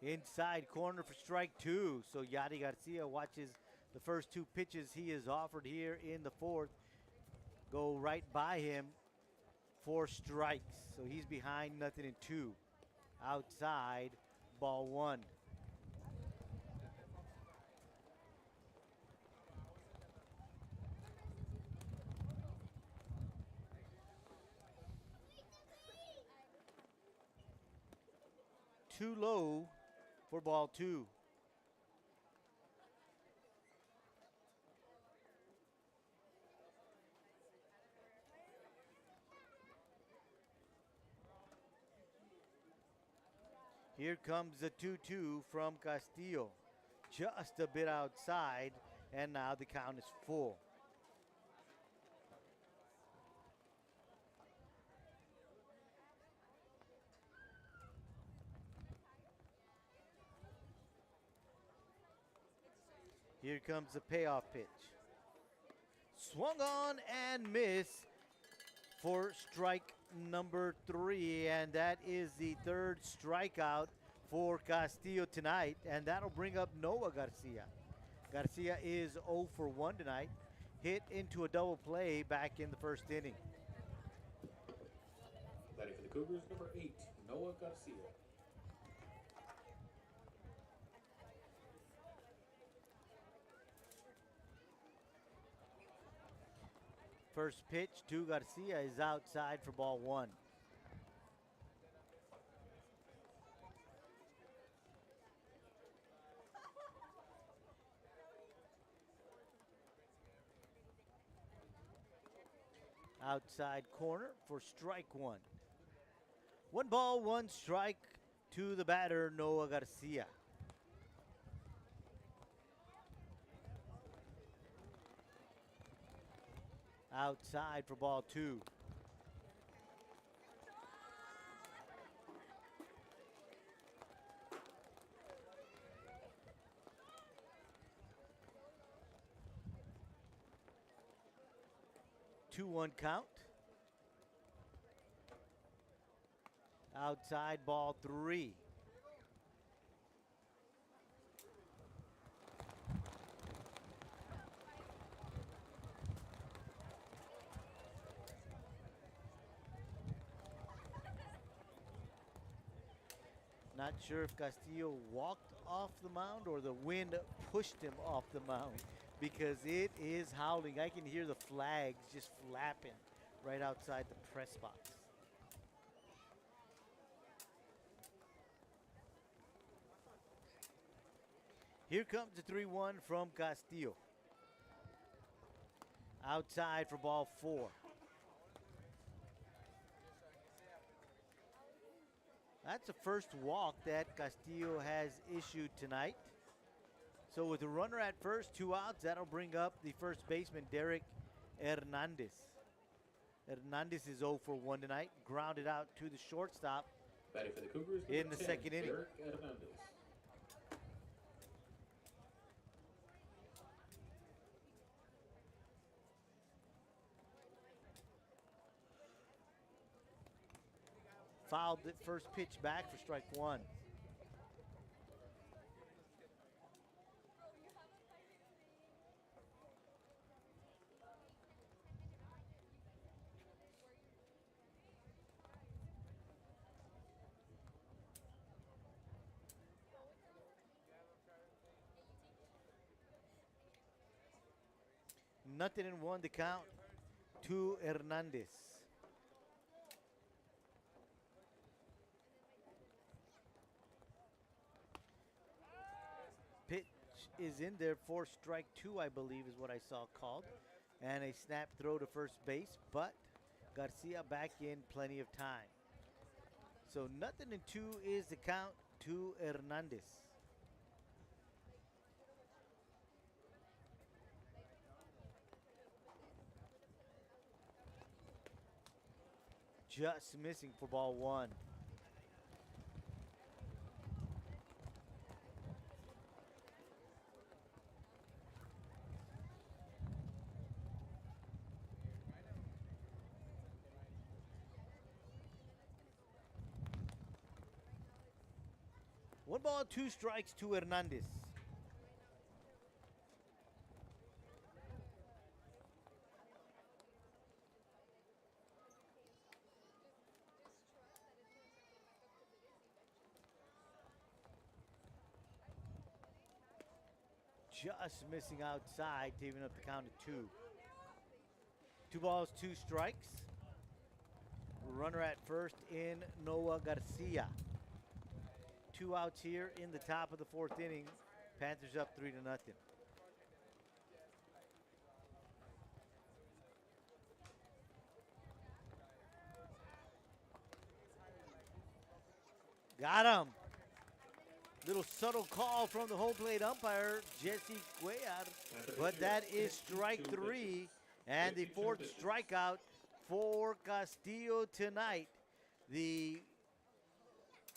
Inside corner for strike 2. So Yadi Garcia watches the first 2 pitches he is offered here in the fourth go right by him for strikes. So he's behind 0-2. Outside, ball 1. Too low for ball 2. Here comes the 2-2 from Castillo. Just a bit outside, and now the count is full. Here comes the payoff pitch. Swung on and miss for strike number 3, and that is the third strikeout for Castillo tonight, and that'll bring up Noah Garcia. Garcia is 0 for 1 tonight. Hit into a double play back in the first inning. Batting for the Cougars, number 8, Noah Garcia. First pitch to Garcia is outside for ball 1. Outside corner for strike 1. 1 ball, 1 strike to the batter, Noah Garcia. Outside for ball 2. Two one count. Outside ball 3. Not sure if Castillo walked off the mound or the wind pushed him off the mound because it is howling. I can hear the flags just flapping right outside the press box. Here comes the 3-1 from Castillo. Outside for ball 4. That's the first walk that Castillo has issued tonight. So with the runner at first, 2 outs, that'll bring up the first baseman, Derek Hernandez. Hernandez is 0 for 1 tonight, grounded out to the shortstop Batting for the Cougars, in the 10, second inning. Derek Hernandez. Fouled the first pitch back for strike 1. Nothing in 1 to count to Hernandez. Pitch is in there for strike 2, I believe is what I saw called. And a snap throw to first base, but Garcia back in plenty of time. So nothing in 2 is the count to Hernandez. Just missing for ball 1. One ball, 2 strikes to Hernandez. Just missing outside to even up the count to 2. 2 balls, 2 strikes. Runner at first in Noah Garcia. 2 outs here in the top of the 4th inning. Panthers up 3-0. Got him. Little subtle call from the home plate umpire, Jesse Cuellar, but that is strike 3 and the 4th strikeout for Castillo tonight. The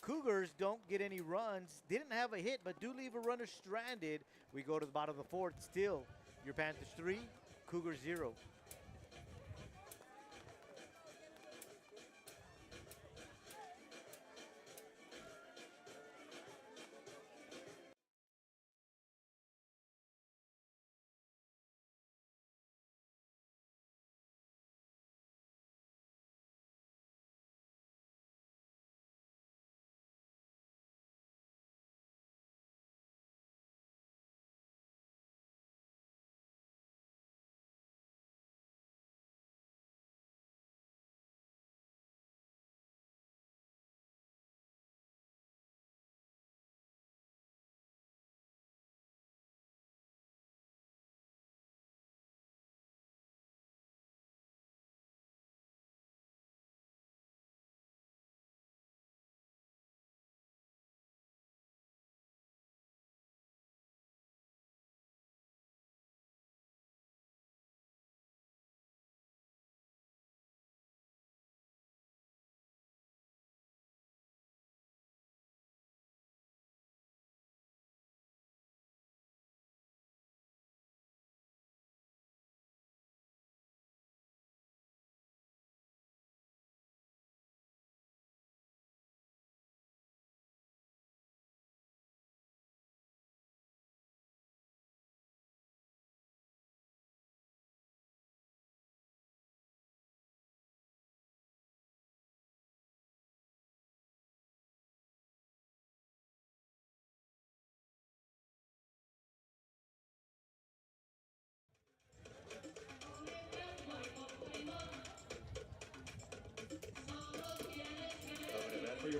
Cougars don't get any runs. Didn't have a hit, but do leave a runner stranded. We go to the bottom of the 4th. Still, your Panthers 3, Cougars 0.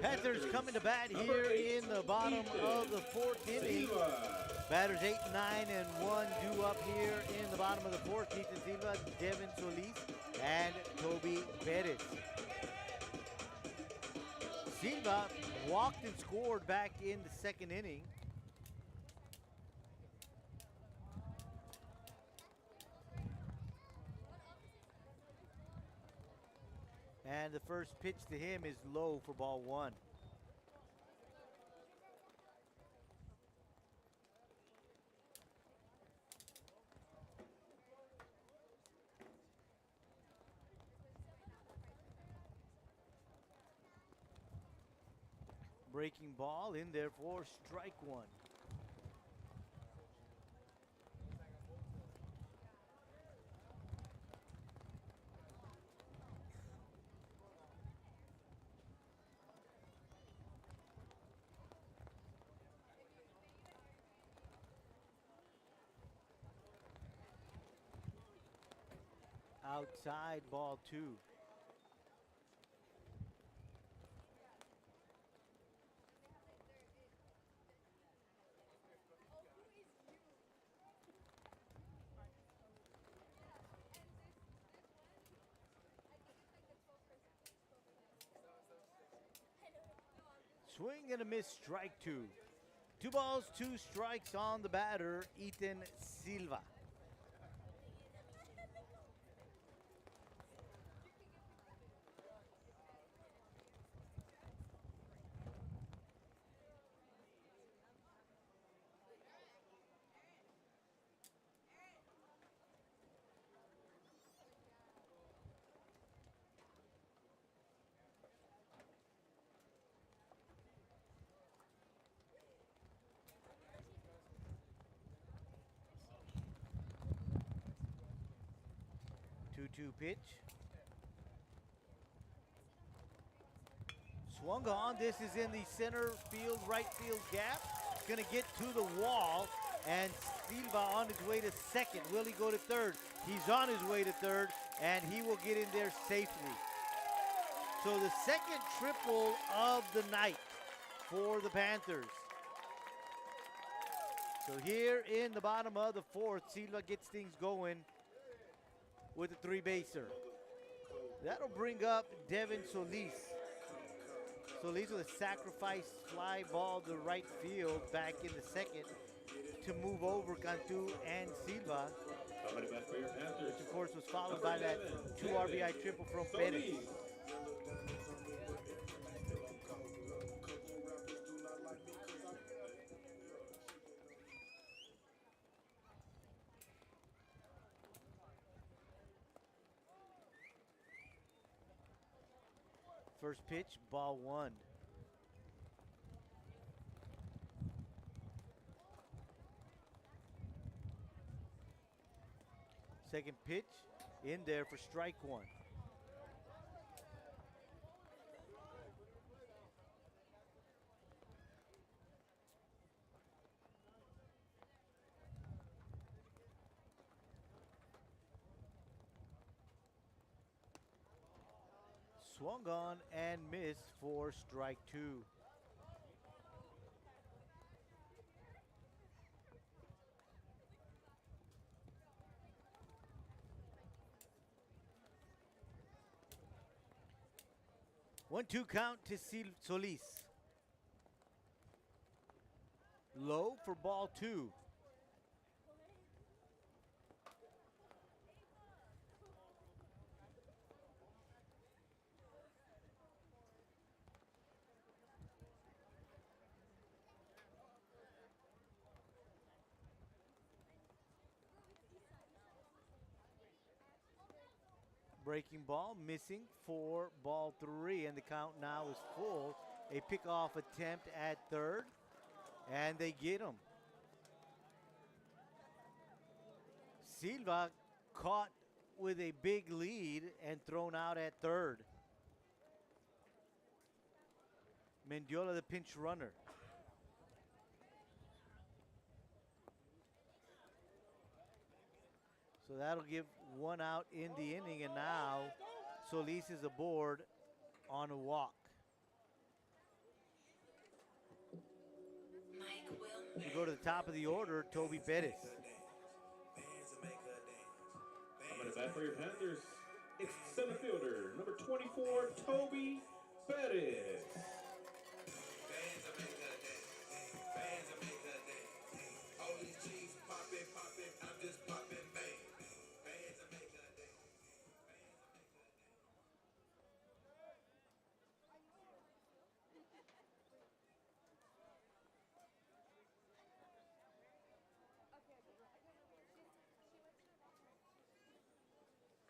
Panthers coming to bat here in the bottom of the fourth inning. Batters 8, 9, and 1 due up here in the bottom of the fourth. Ethan Silva, Devin Solis, and Toby Perez. Silva walked and scored back in the second inning. And the first pitch to him is low for ball one. Breaking ball in there for strike one. Outside, ball two. Swing and a miss, strike two. 2 balls, 2 strikes on the batter, Ethan Silva. Two pitch. Swung on. This is in the center field, right field gap. Going to get to the wall. And Silva on his way to second. Will he go to third? He's on his way to third. And he will get in there safely. So the second triple of the night for the Panthers. So here in the bottom of the fourth, Silva gets things going with a 3-baser. That'll bring up Devin Solis. Solis with a sacrifice fly ball to right field back in the second to move over Cantu and Silva, which of course was followed by that 2 RBI triple from Perez. First pitch, ball one. Second pitch, in there for strike one. Swung on and missed for strike two. One-two count to Solis. Low for ball two. Breaking ball missing for ball three, and the count now is full. A pickoff attempt at third, and they get him. Silva caught with a big lead and thrown out at third. Mendiola, the pinch runner. So that'll give one out in the inning, and now Solis is aboard on a walk. We go to the top of the order, Toby Pettis. Coming to bat for your Panthers, it's center fielder, number 24, Toby Pettis.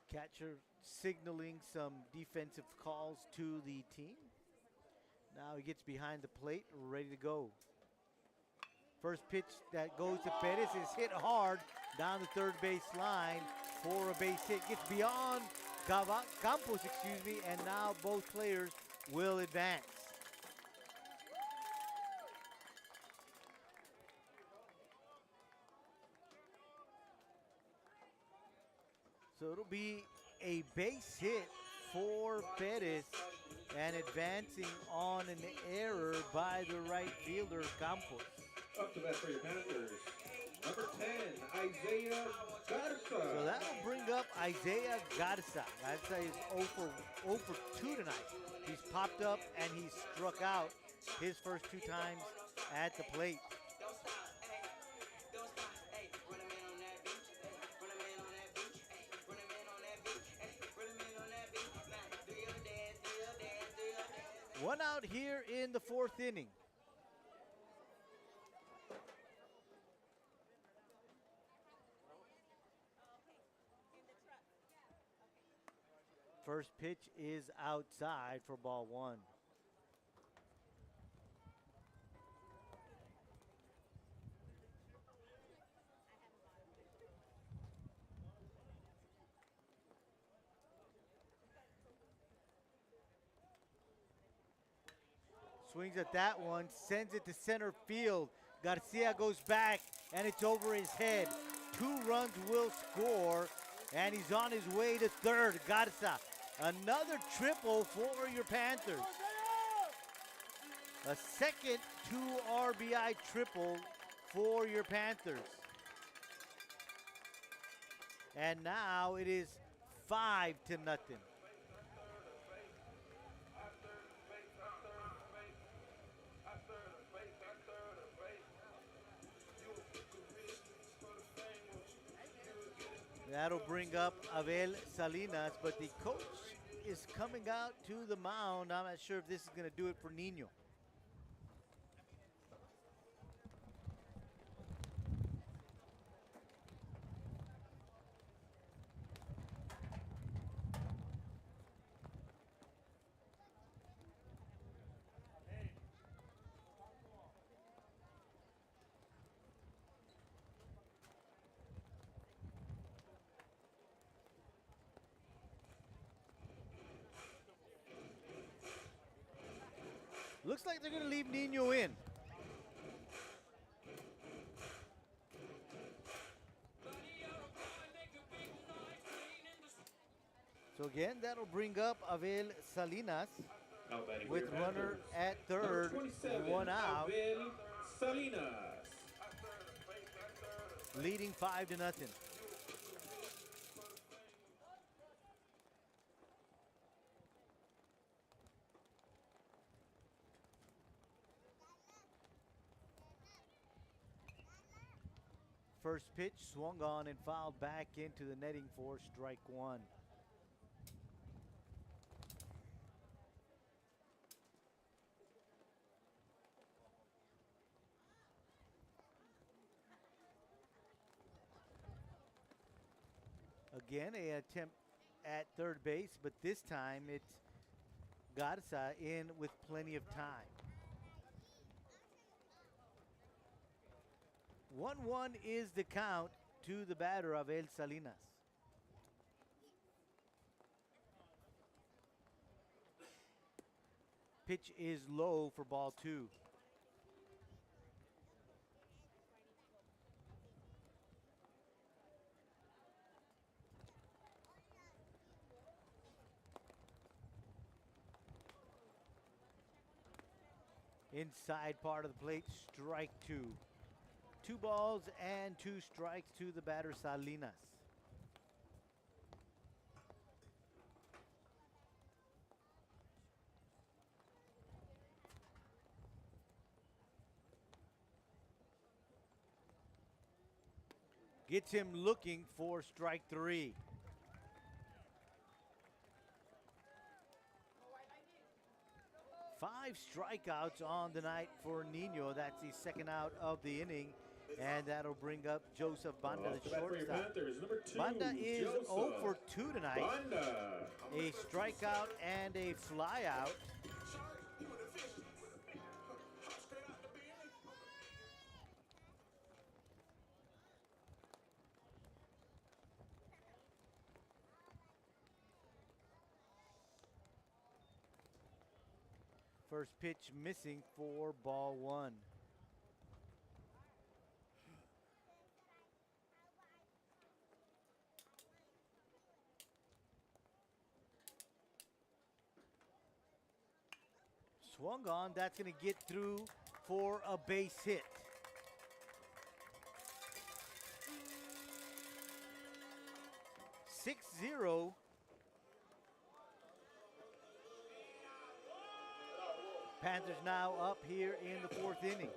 Catcher signaling some defensive calls to the team. Now he gets behind the plate, ready to go. First pitch that goes to Pettis is hit hard down the third base line for a base hit. Gets beyond Campos, and now both players will advance. So it'll be a base hit for Pettis, and advancing on an error by the right fielder, Campos. Up to bat for your Panthers, number 10, Isaiah Garza. So that'll bring up Isaiah Garza. Garza is 0 for 2 tonight. He's popped up and he's struck out his first 2 times at the plate. One out here in the 4th inning. First pitch is outside for ball 1. Swings at that one, sends it to center field. Garcia goes back, and it's over his head. 2 runs will score, and he's on his way to third. Garza, another triple for your Panthers. A second 2 RBI triple for your Panthers. And now it is 5-0. That'll bring up Abel Salinas, but the coach is coming out to the mound. I'm not sure if this is going to do it for Nino. Looks like they're going to leave Nino in. So again, that'll bring up Abel Salinas with runner at third, 1 out, Salinas. leading 5-0. First pitch swung on and fouled back into the netting for strike 1. Again, an attempt at third base, but this time it's Garza in with plenty of time. 1-1 is the count to the batter, Abel Salinas. Pitch is low for ball 2. Inside part of the plate, strike 2. 2 balls and 2 strikes to the batter, Salinas. Gets him looking for strike 3. Five strikeouts on the night for Nino. That's the second out of the inning. And that'll bring up Joseph Banda, Off the the bat for your shortstop. Panthers, number 2, Banda is Joseph 0 for 2 tonight. Banda. A strikeout and a flyout. First pitch missing for ball 1. Swung on, that's going to get through for a base hit. Six zero. Panthers now up here in the 4th inning.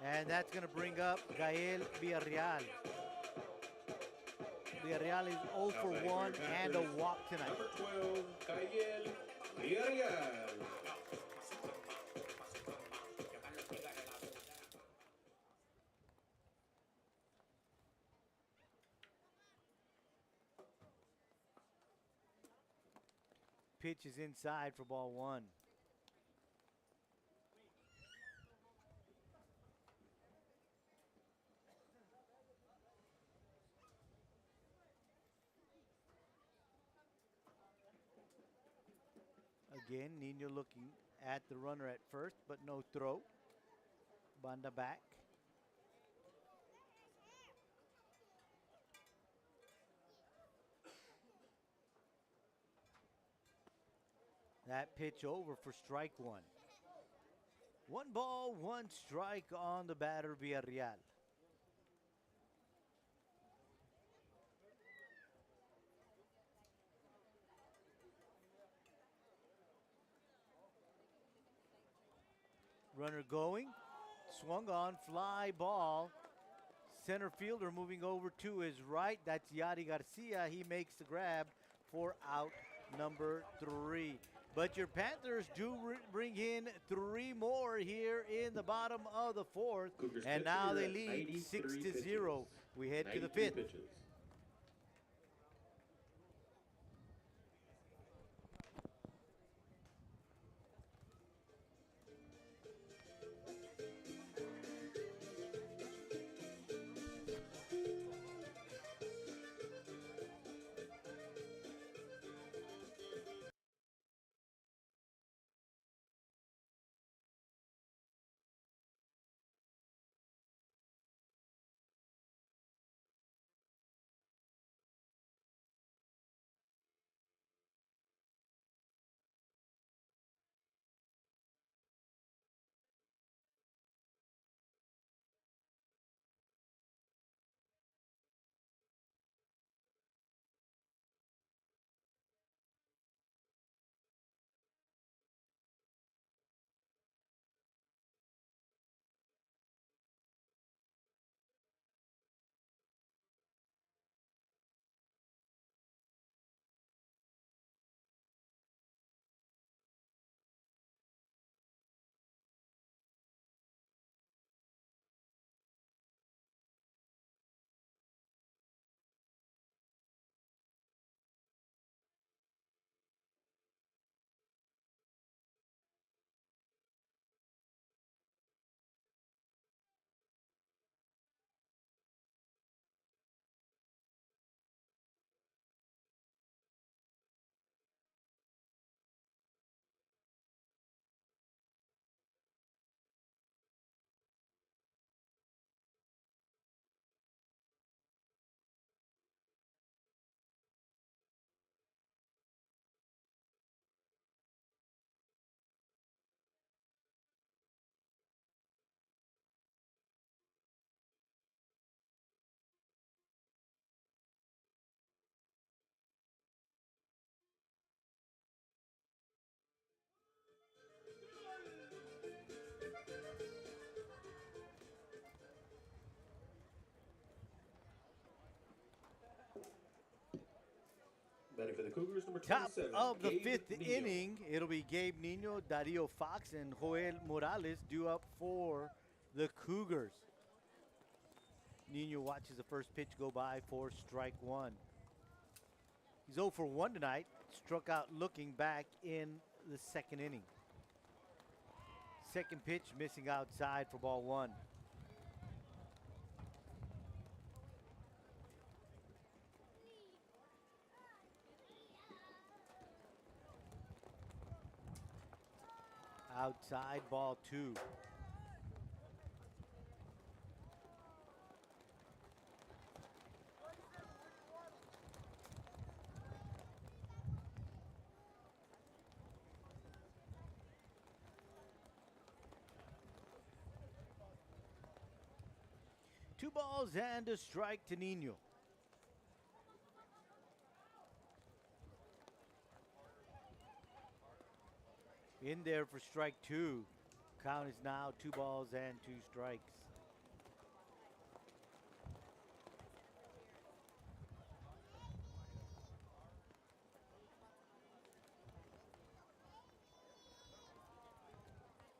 And that's going to bring up Gael Villarreal. Villarreal is 0 for 1 and a walk tonight. Number 12, Gael Villarreal. Pitch is inside for ball 1. Again, Nino looking at the runner at first, but no throw. Banda back. That pitch over for strike 1. 1 ball, 1 strike on the batter, Villarreal. Runner going, swung on, fly ball. Center fielder moving over to his right. That's Yadi Garcia. He makes the grab for out number 3. But your Panthers do bring in 3 more here in the bottom of the 4th. Cougars And now they pitchers at lead 6 to 0. pitches. We head to the 93 5th. pitches. Batting for the Cougars, number Top 27, of the Gabe fifth Nino. inning, it'll be Gabe Nino, Dario Fox, and Joel Morales due up for the Cougars. Nino watches the first pitch go by for strike one. He's 0 for 1 tonight, struck out looking back in the second inning. Second pitch missing outside for ball one. Outside, ball two. Two balls and a strike to Nino. In there for strike two. Count is now 2 balls and 2 strikes.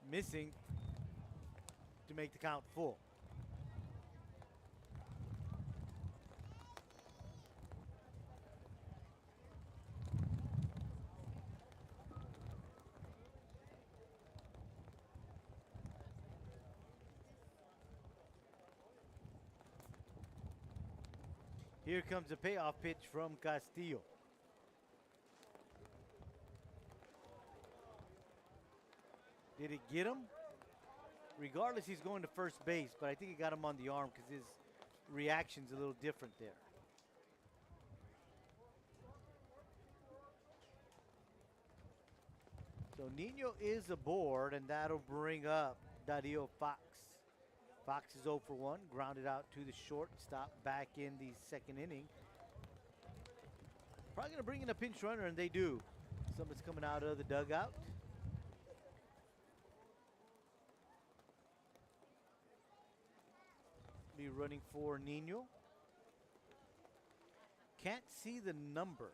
Missing to make the count full. Here comes a payoff pitch from Castillo. Did it get him? Regardless, he's going to first base, but I think it got him on the arm because his reaction's a little different there. So Nino is aboard, and that'll bring up Dario Fox. Fox is 0 for 1, grounded out to the shortstop back in the second inning. Probably going to bring in a pinch runner, and they do. Somebody's coming out of the dugout. Be running for Nino. Can't see the number.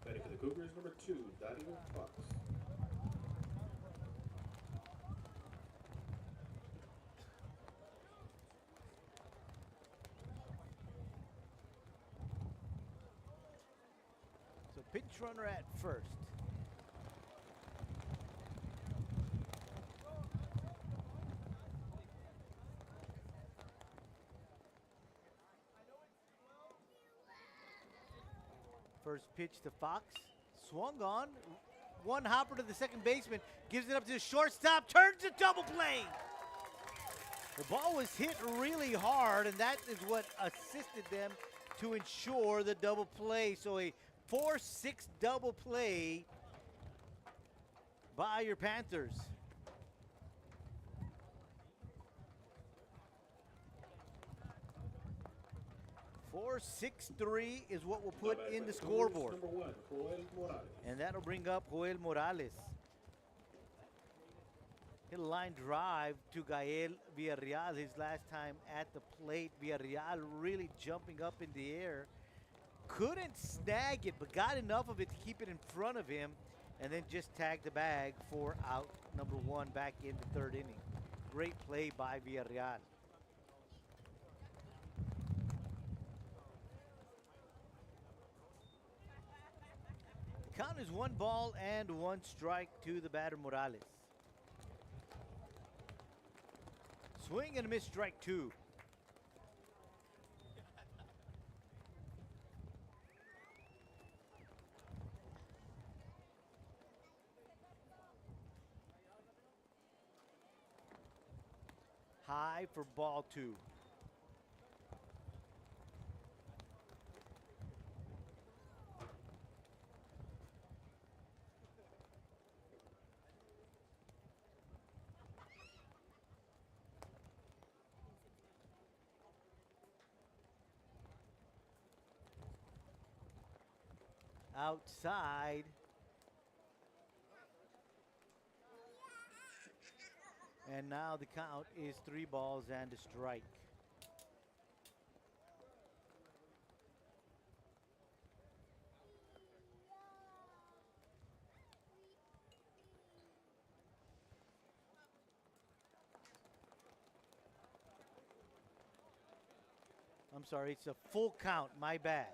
Batting for the Cougars, number 2, Dario Fox. So pinch runner at first. First pitch to Fox. Swung on. One hopper to the second baseman. Gives it up to the shortstop. Turns to double play. The ball was hit really hard, and that is what assisted them to ensure the double play. So a 4-6 double play by your Panthers. 4-6-3 is what we'll put in the scoreboard. Number 1, Joel Morales. And that'll bring up Joel Morales. Hit a line drive to Gael Villarreal his last time at the plate. Villarreal really jumping up in the air. Couldn't snag it, but got enough of it to keep it in front of him, and then just tagged the bag for out number 1 back in the third inning. Great play by Villarreal. The count is 1 ball and 1 strike to the batter Morales. Swing and a miss, strike 2. High for ball 2. outside. And now the count is 3 balls and a strike. I'm sorry, it's a full count, my bad.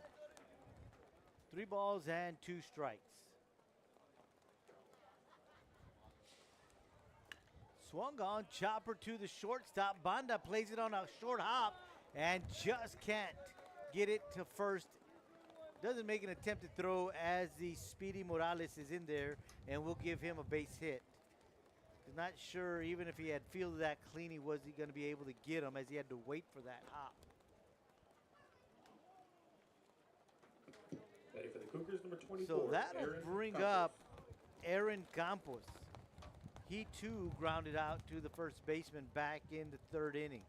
3 balls and 2 strikes. Swung on, chopper to the shortstop. Banda plays it on a short hop and just can't get it to first. Doesn't make an attempt to throw as the speedy Morales is in there, and we'll give him a base hit. He's not sure, even if he had fielded that clean, he was going to be able to get him, as he had to wait for that hop. Ready for the Cougars, number 24. So that'll Aaron bring Campos. up Aaron Campos. He too grounded out to the first baseman back in the 3rd inning.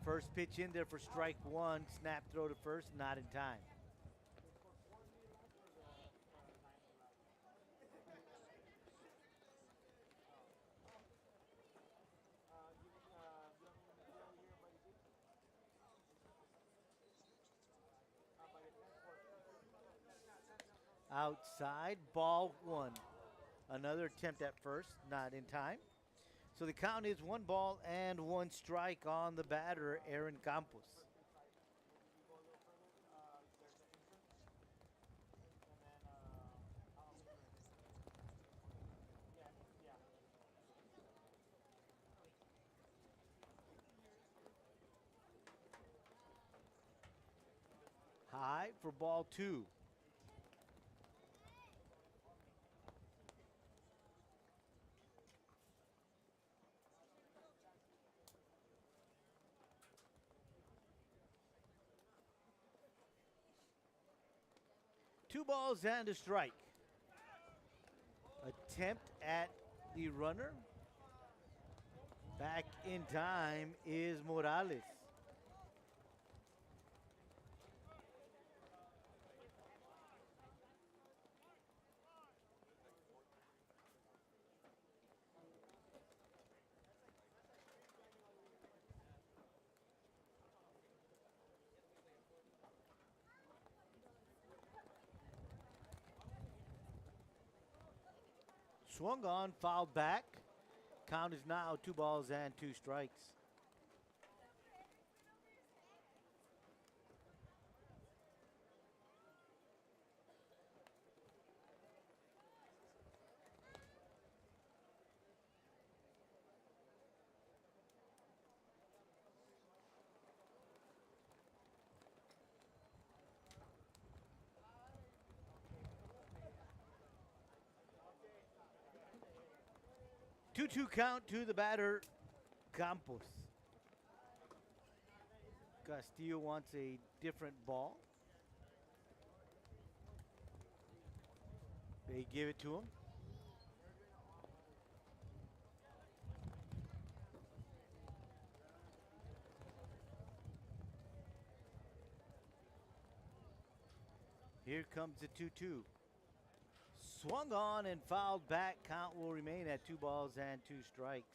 First pitch in there for strike 1. Snap throw to first, not in time. Outside, ball 1. Another attempt at first, not in time. So the count is 1 ball and 1 strike on the batter, Aaron Campos. High for ball 2. Two balls and a strike. Attempt at the runner. Back in time is Morales. Swung on, fouled back. Count is now 2 balls and 2 strikes. Two count to the batter, Campos. Castillo wants a different ball. They give it to him. Here comes the 2-2. Swung on and fouled back. Count will remain at 2 balls and 2 strikes.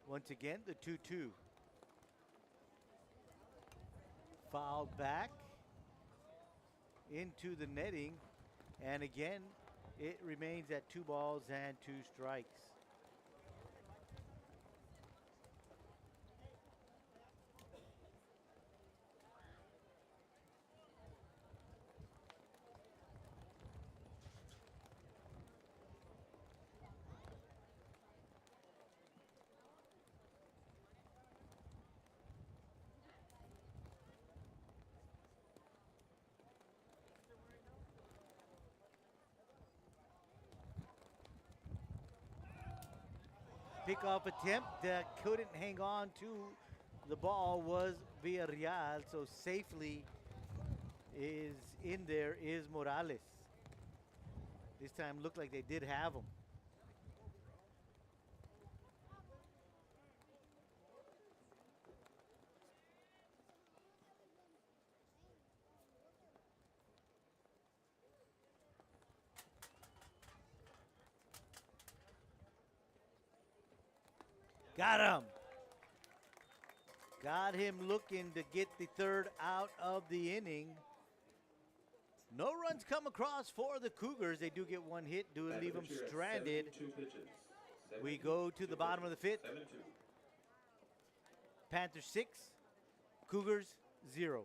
Once again, the 2-2. Fouled back into the netting. And again, it remains at 2 balls and 2 strikes. Pickoff attempt that couldn't hang on to the ball was Villarreal, so safely is in there is Morales. This time looked like they did have him. Got him. Got him looking to get the third out of the inning. No runs come across for the Cougars. They do get one hit, do leave them stranded. We go to the bottom of the fifth. Panthers 6, Cougars 0.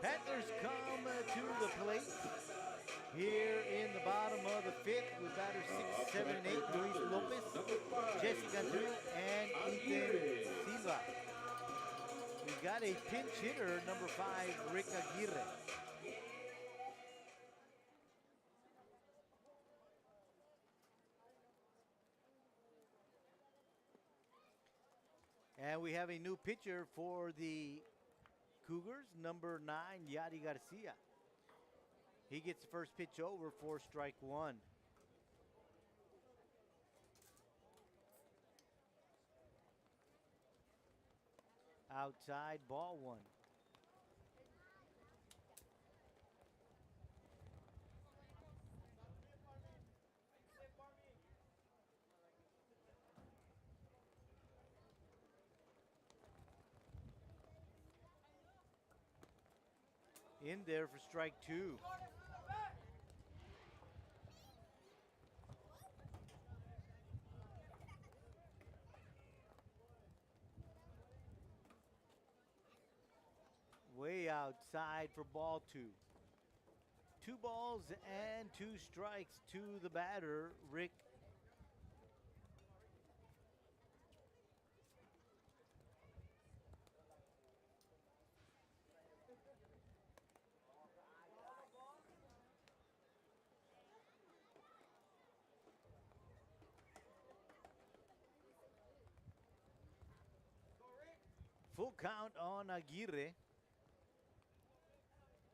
Panthers come to the plate here in the bottom of the fifth with batters 6, 7, and 8. Luis Lopez, Jesse Cantu, and Ethan Silva. We've got a pinch hitter, number 5, Rick Aguirre. And we have a new pitcher for the Cougars, number 9, Yadi Garcia. He gets the first pitch over for strike 1. Outside, ball 1. In there for strike 2. Way outside for ball 2. 2 balls and 2 strikes to the batter, Rick. Full count on Aguirre.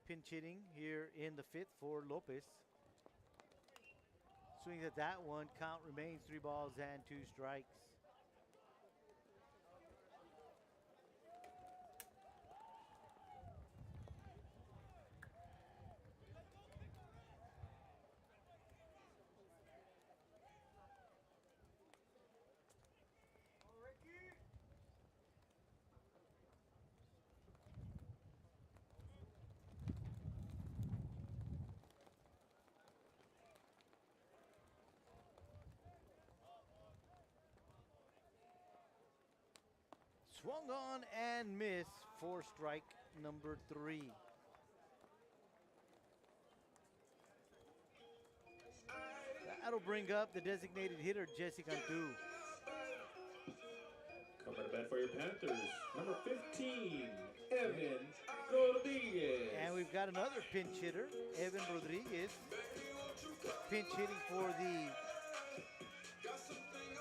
pinch hitting here in the fifth for Lopez. Swings at that one. Count remains 3 balls and 2 strikes. Swung on and missed for strike number 3. That'll bring up the designated hitter, Jesse Cantu. Coming to bat for your Panthers, number 15, Evan Rodriguez. And we've got another pinch hitter, Evan Rodriguez, pinch hitting for the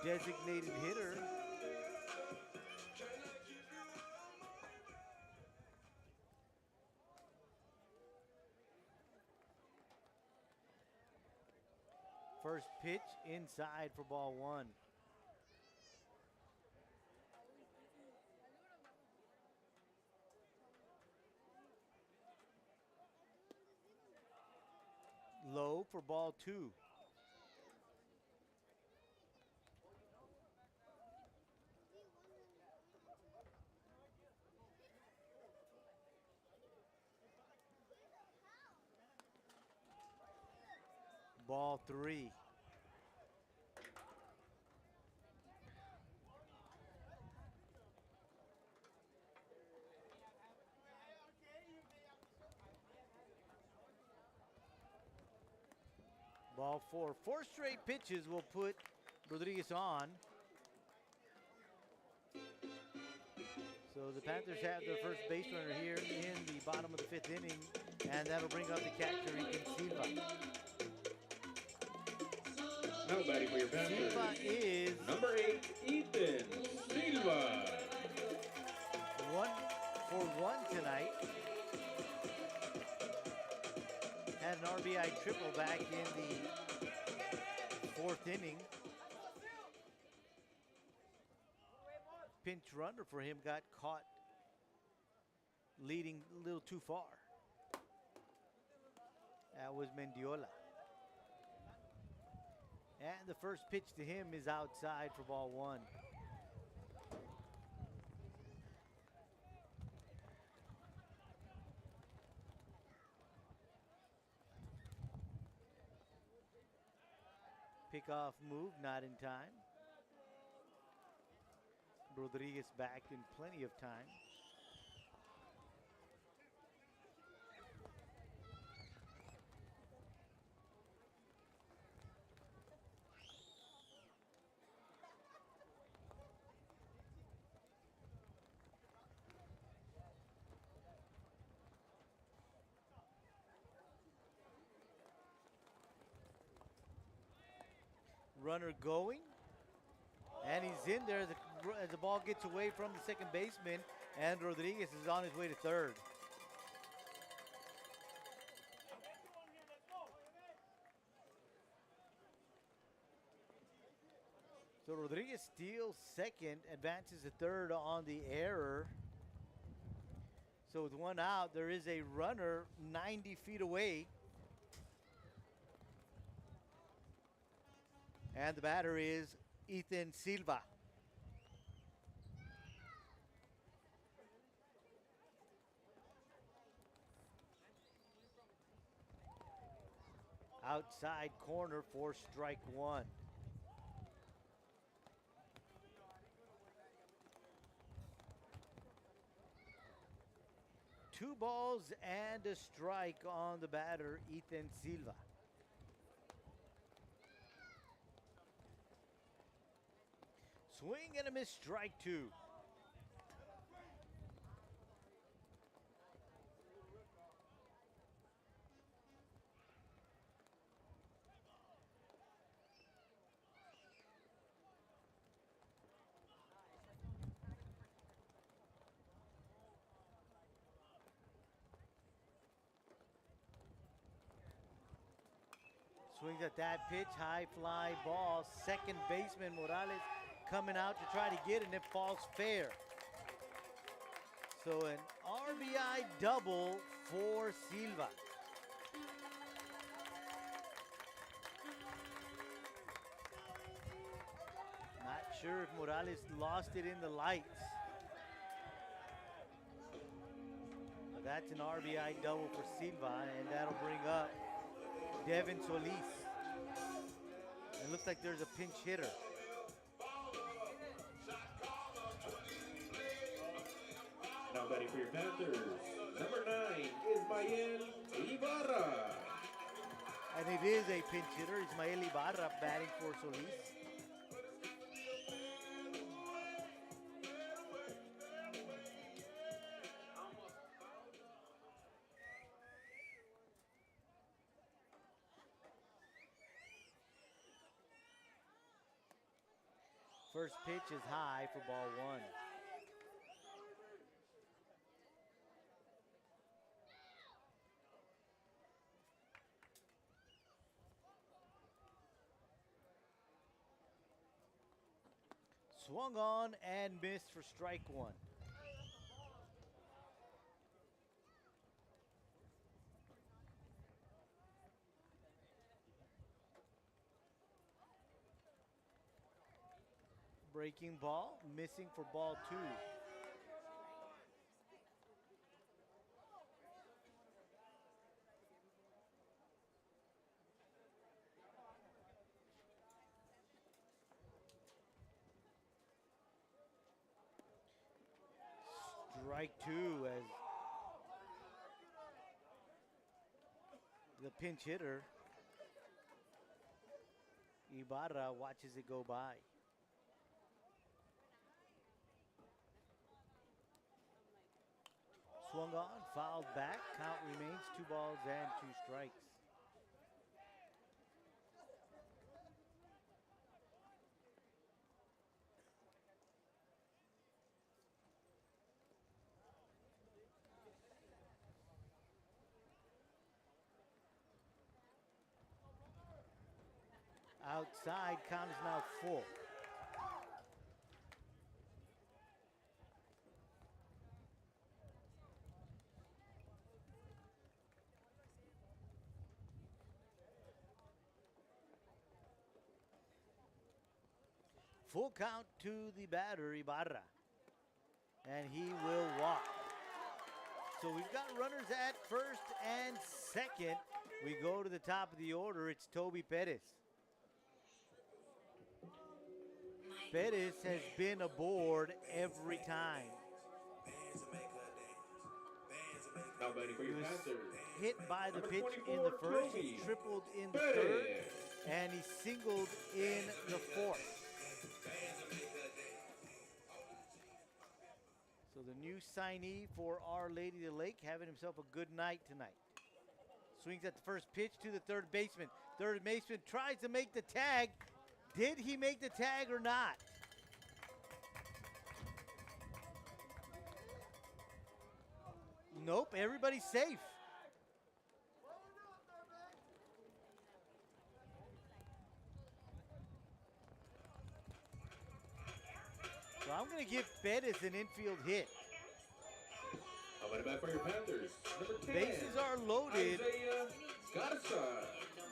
designated hitter. First pitch inside for ball 1. Low for ball 2. Ball 3. Ball 4. 4 straight pitches will put Rodriguez on. So the Panthers have their first base runner here in the bottom of the 5th inning, and that'll bring up the catcher, Ethan Silva. Now batting for your Panthers, Silva is number 8, Ethan Silva. 1 for 1 tonight. Had an RBI triple back in the 4th inning. Pinch runner for him got caught leading a little too far. That was Mendiola. And the first pitch to him is outside for ball 1. Pickoff move, not in time. Rodriguez back in plenty of time. Runner going, and he's in there as the ball gets away from the second baseman, and Rodriguez is on his way to third. So Rodriguez steals second, advances to third on the error. So with 1 out, there is a runner 90 feet away. And the batter is Ethan Silva. Outside corner for strike 1. Two balls and a strike on the batter, Ethan Silva. Swing and a miss, strike 2. Swings at that pitch, high fly ball. Second baseman Morales coming out to try to get it, and it falls fair. So an RBI double for Silva. Not sure if Morales lost it in the lights. But that's an RBI double for Silva, and that'll bring up Devin Solis. It looks like there's a pinch hitter. Now batting for your Panthers, number 9, Ismael Ibarra. And it is a pinch hitter, Ismael Ibarra batting for Solis. First pitch is high for ball 1. Swung on and missed for strike 1. Breaking ball, missing for ball 2. Strike 2 as the pinch hitter, Ibarra, watches it go by. Swung on, fouled back. Count remains 2 balls and 2 strikes. Outside, count is now full. Full count to the batter, Ibarra. And he will walk. So we've got runners at first and second. We go to the top of the order. It's Toby Perez. Perez has been aboard every time. He was hit by the pitch in the first, he tripled in the third, and he singled in the fourth. So the new signee for Our Lady of the Lake having himself a good night tonight. Swings at the first pitch to the third baseman. Third baseman tries to make the tag. Did he make the tag or not? Nope, everybody's safe. So I'm going to give Perez an infield hit. How about it back for your Panthers? Number 10. Bases are loaded Isaiah Garza.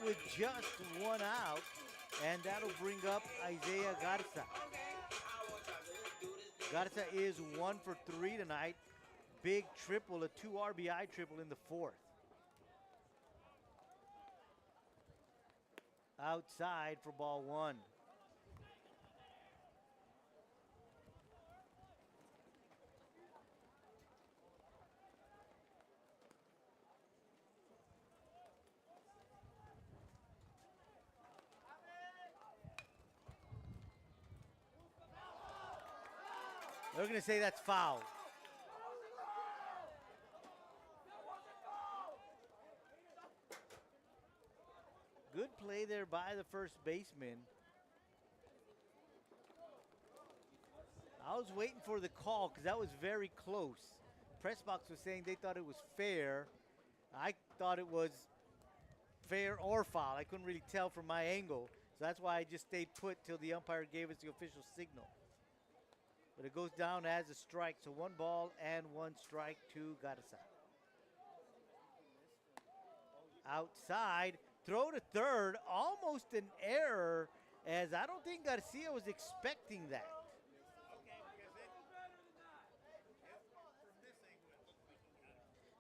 with just 1 out, and that'll bring up Isaiah Garza. Garza is 1 for 3 tonight. Big triple, a 2 RBI triple in the fourth. Outside for ball 1. They're going to say that's foul. Good play there by the first baseman. I was waiting for the call because that was very close. Press box was saying they thought it was fair. I thought it was fair or foul. I couldn't really tell from my angle. So that's why I just stayed put till the umpire gave us the official signal. But it goes down as a strike. So 1 ball and 1 strike to Garza. Outside, throw to third, almost an error, as I don't think Garcia was expecting that.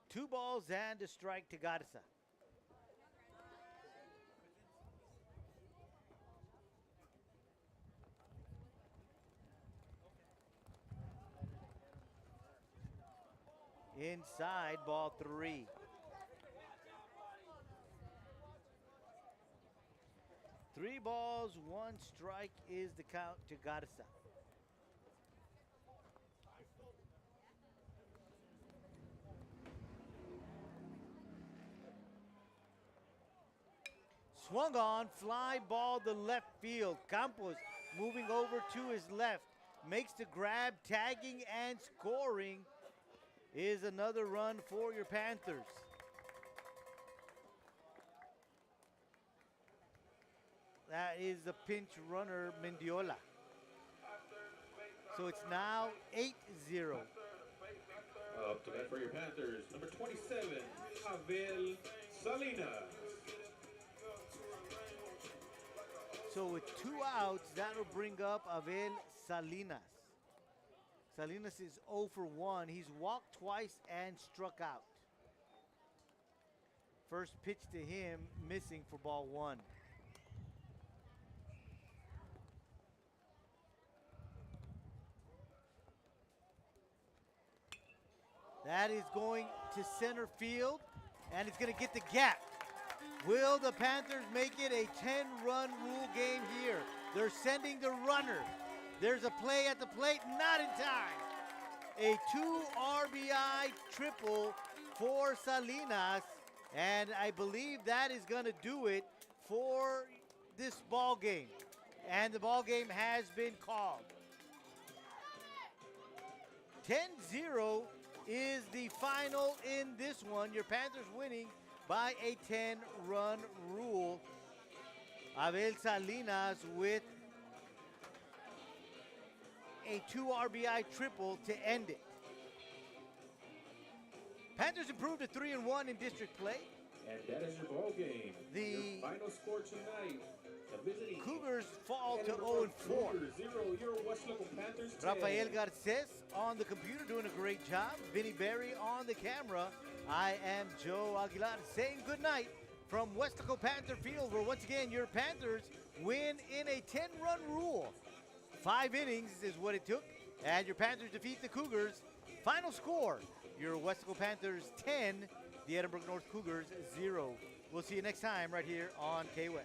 2 balls and a strike to Garza. Inside, ball 3. Three balls, 1 strike is the count to Garza. Swung on, fly ball to left field. Campos moving over to his left. Makes the grab, tagging and scoring is another run for your Panthers. That is the pinch runner, Mendiola. So it's now 8-0. Up to bat for your Panthers, number 27, Abel Salinas. So with 2 outs, that'll bring up Abel Salinas. Salinas is 0 for 1. He's walked twice and struck out. First pitch to him, missing for ball 1. That is going to center field, and it's going to get the gap. Will the Panthers make it a 10-run rule game here? They're sending the runner. There's a play at the plate, not in time. A 2 RBI triple for Salinas, and I believe that is going to do it for this ball game. And the ball game has been called. 10-0 is the final in this one. Your Panthers winning by a 10-run rule. Abel Salinas with a 2 RBI triple to end it. Panthers improved to 3-1 in district play. And that is your ball game. The your final score tonight. The visiting Cougars fall to Edinburg 0-4. 0. Your Weslaco Panthers 10. Rafael Garces on the computer doing a great job. Vinny Berry on the camera. I am Joe Aguilar saying good night from Weslaco Panther Field, where once again your Panthers win in a 10-run rule. 5 innings is what it took, and your Panthers defeat the Cougars. Final score, your Weslaco Panthers 10, the Edinburg North Cougars 0. We'll see you next time right here on KWES.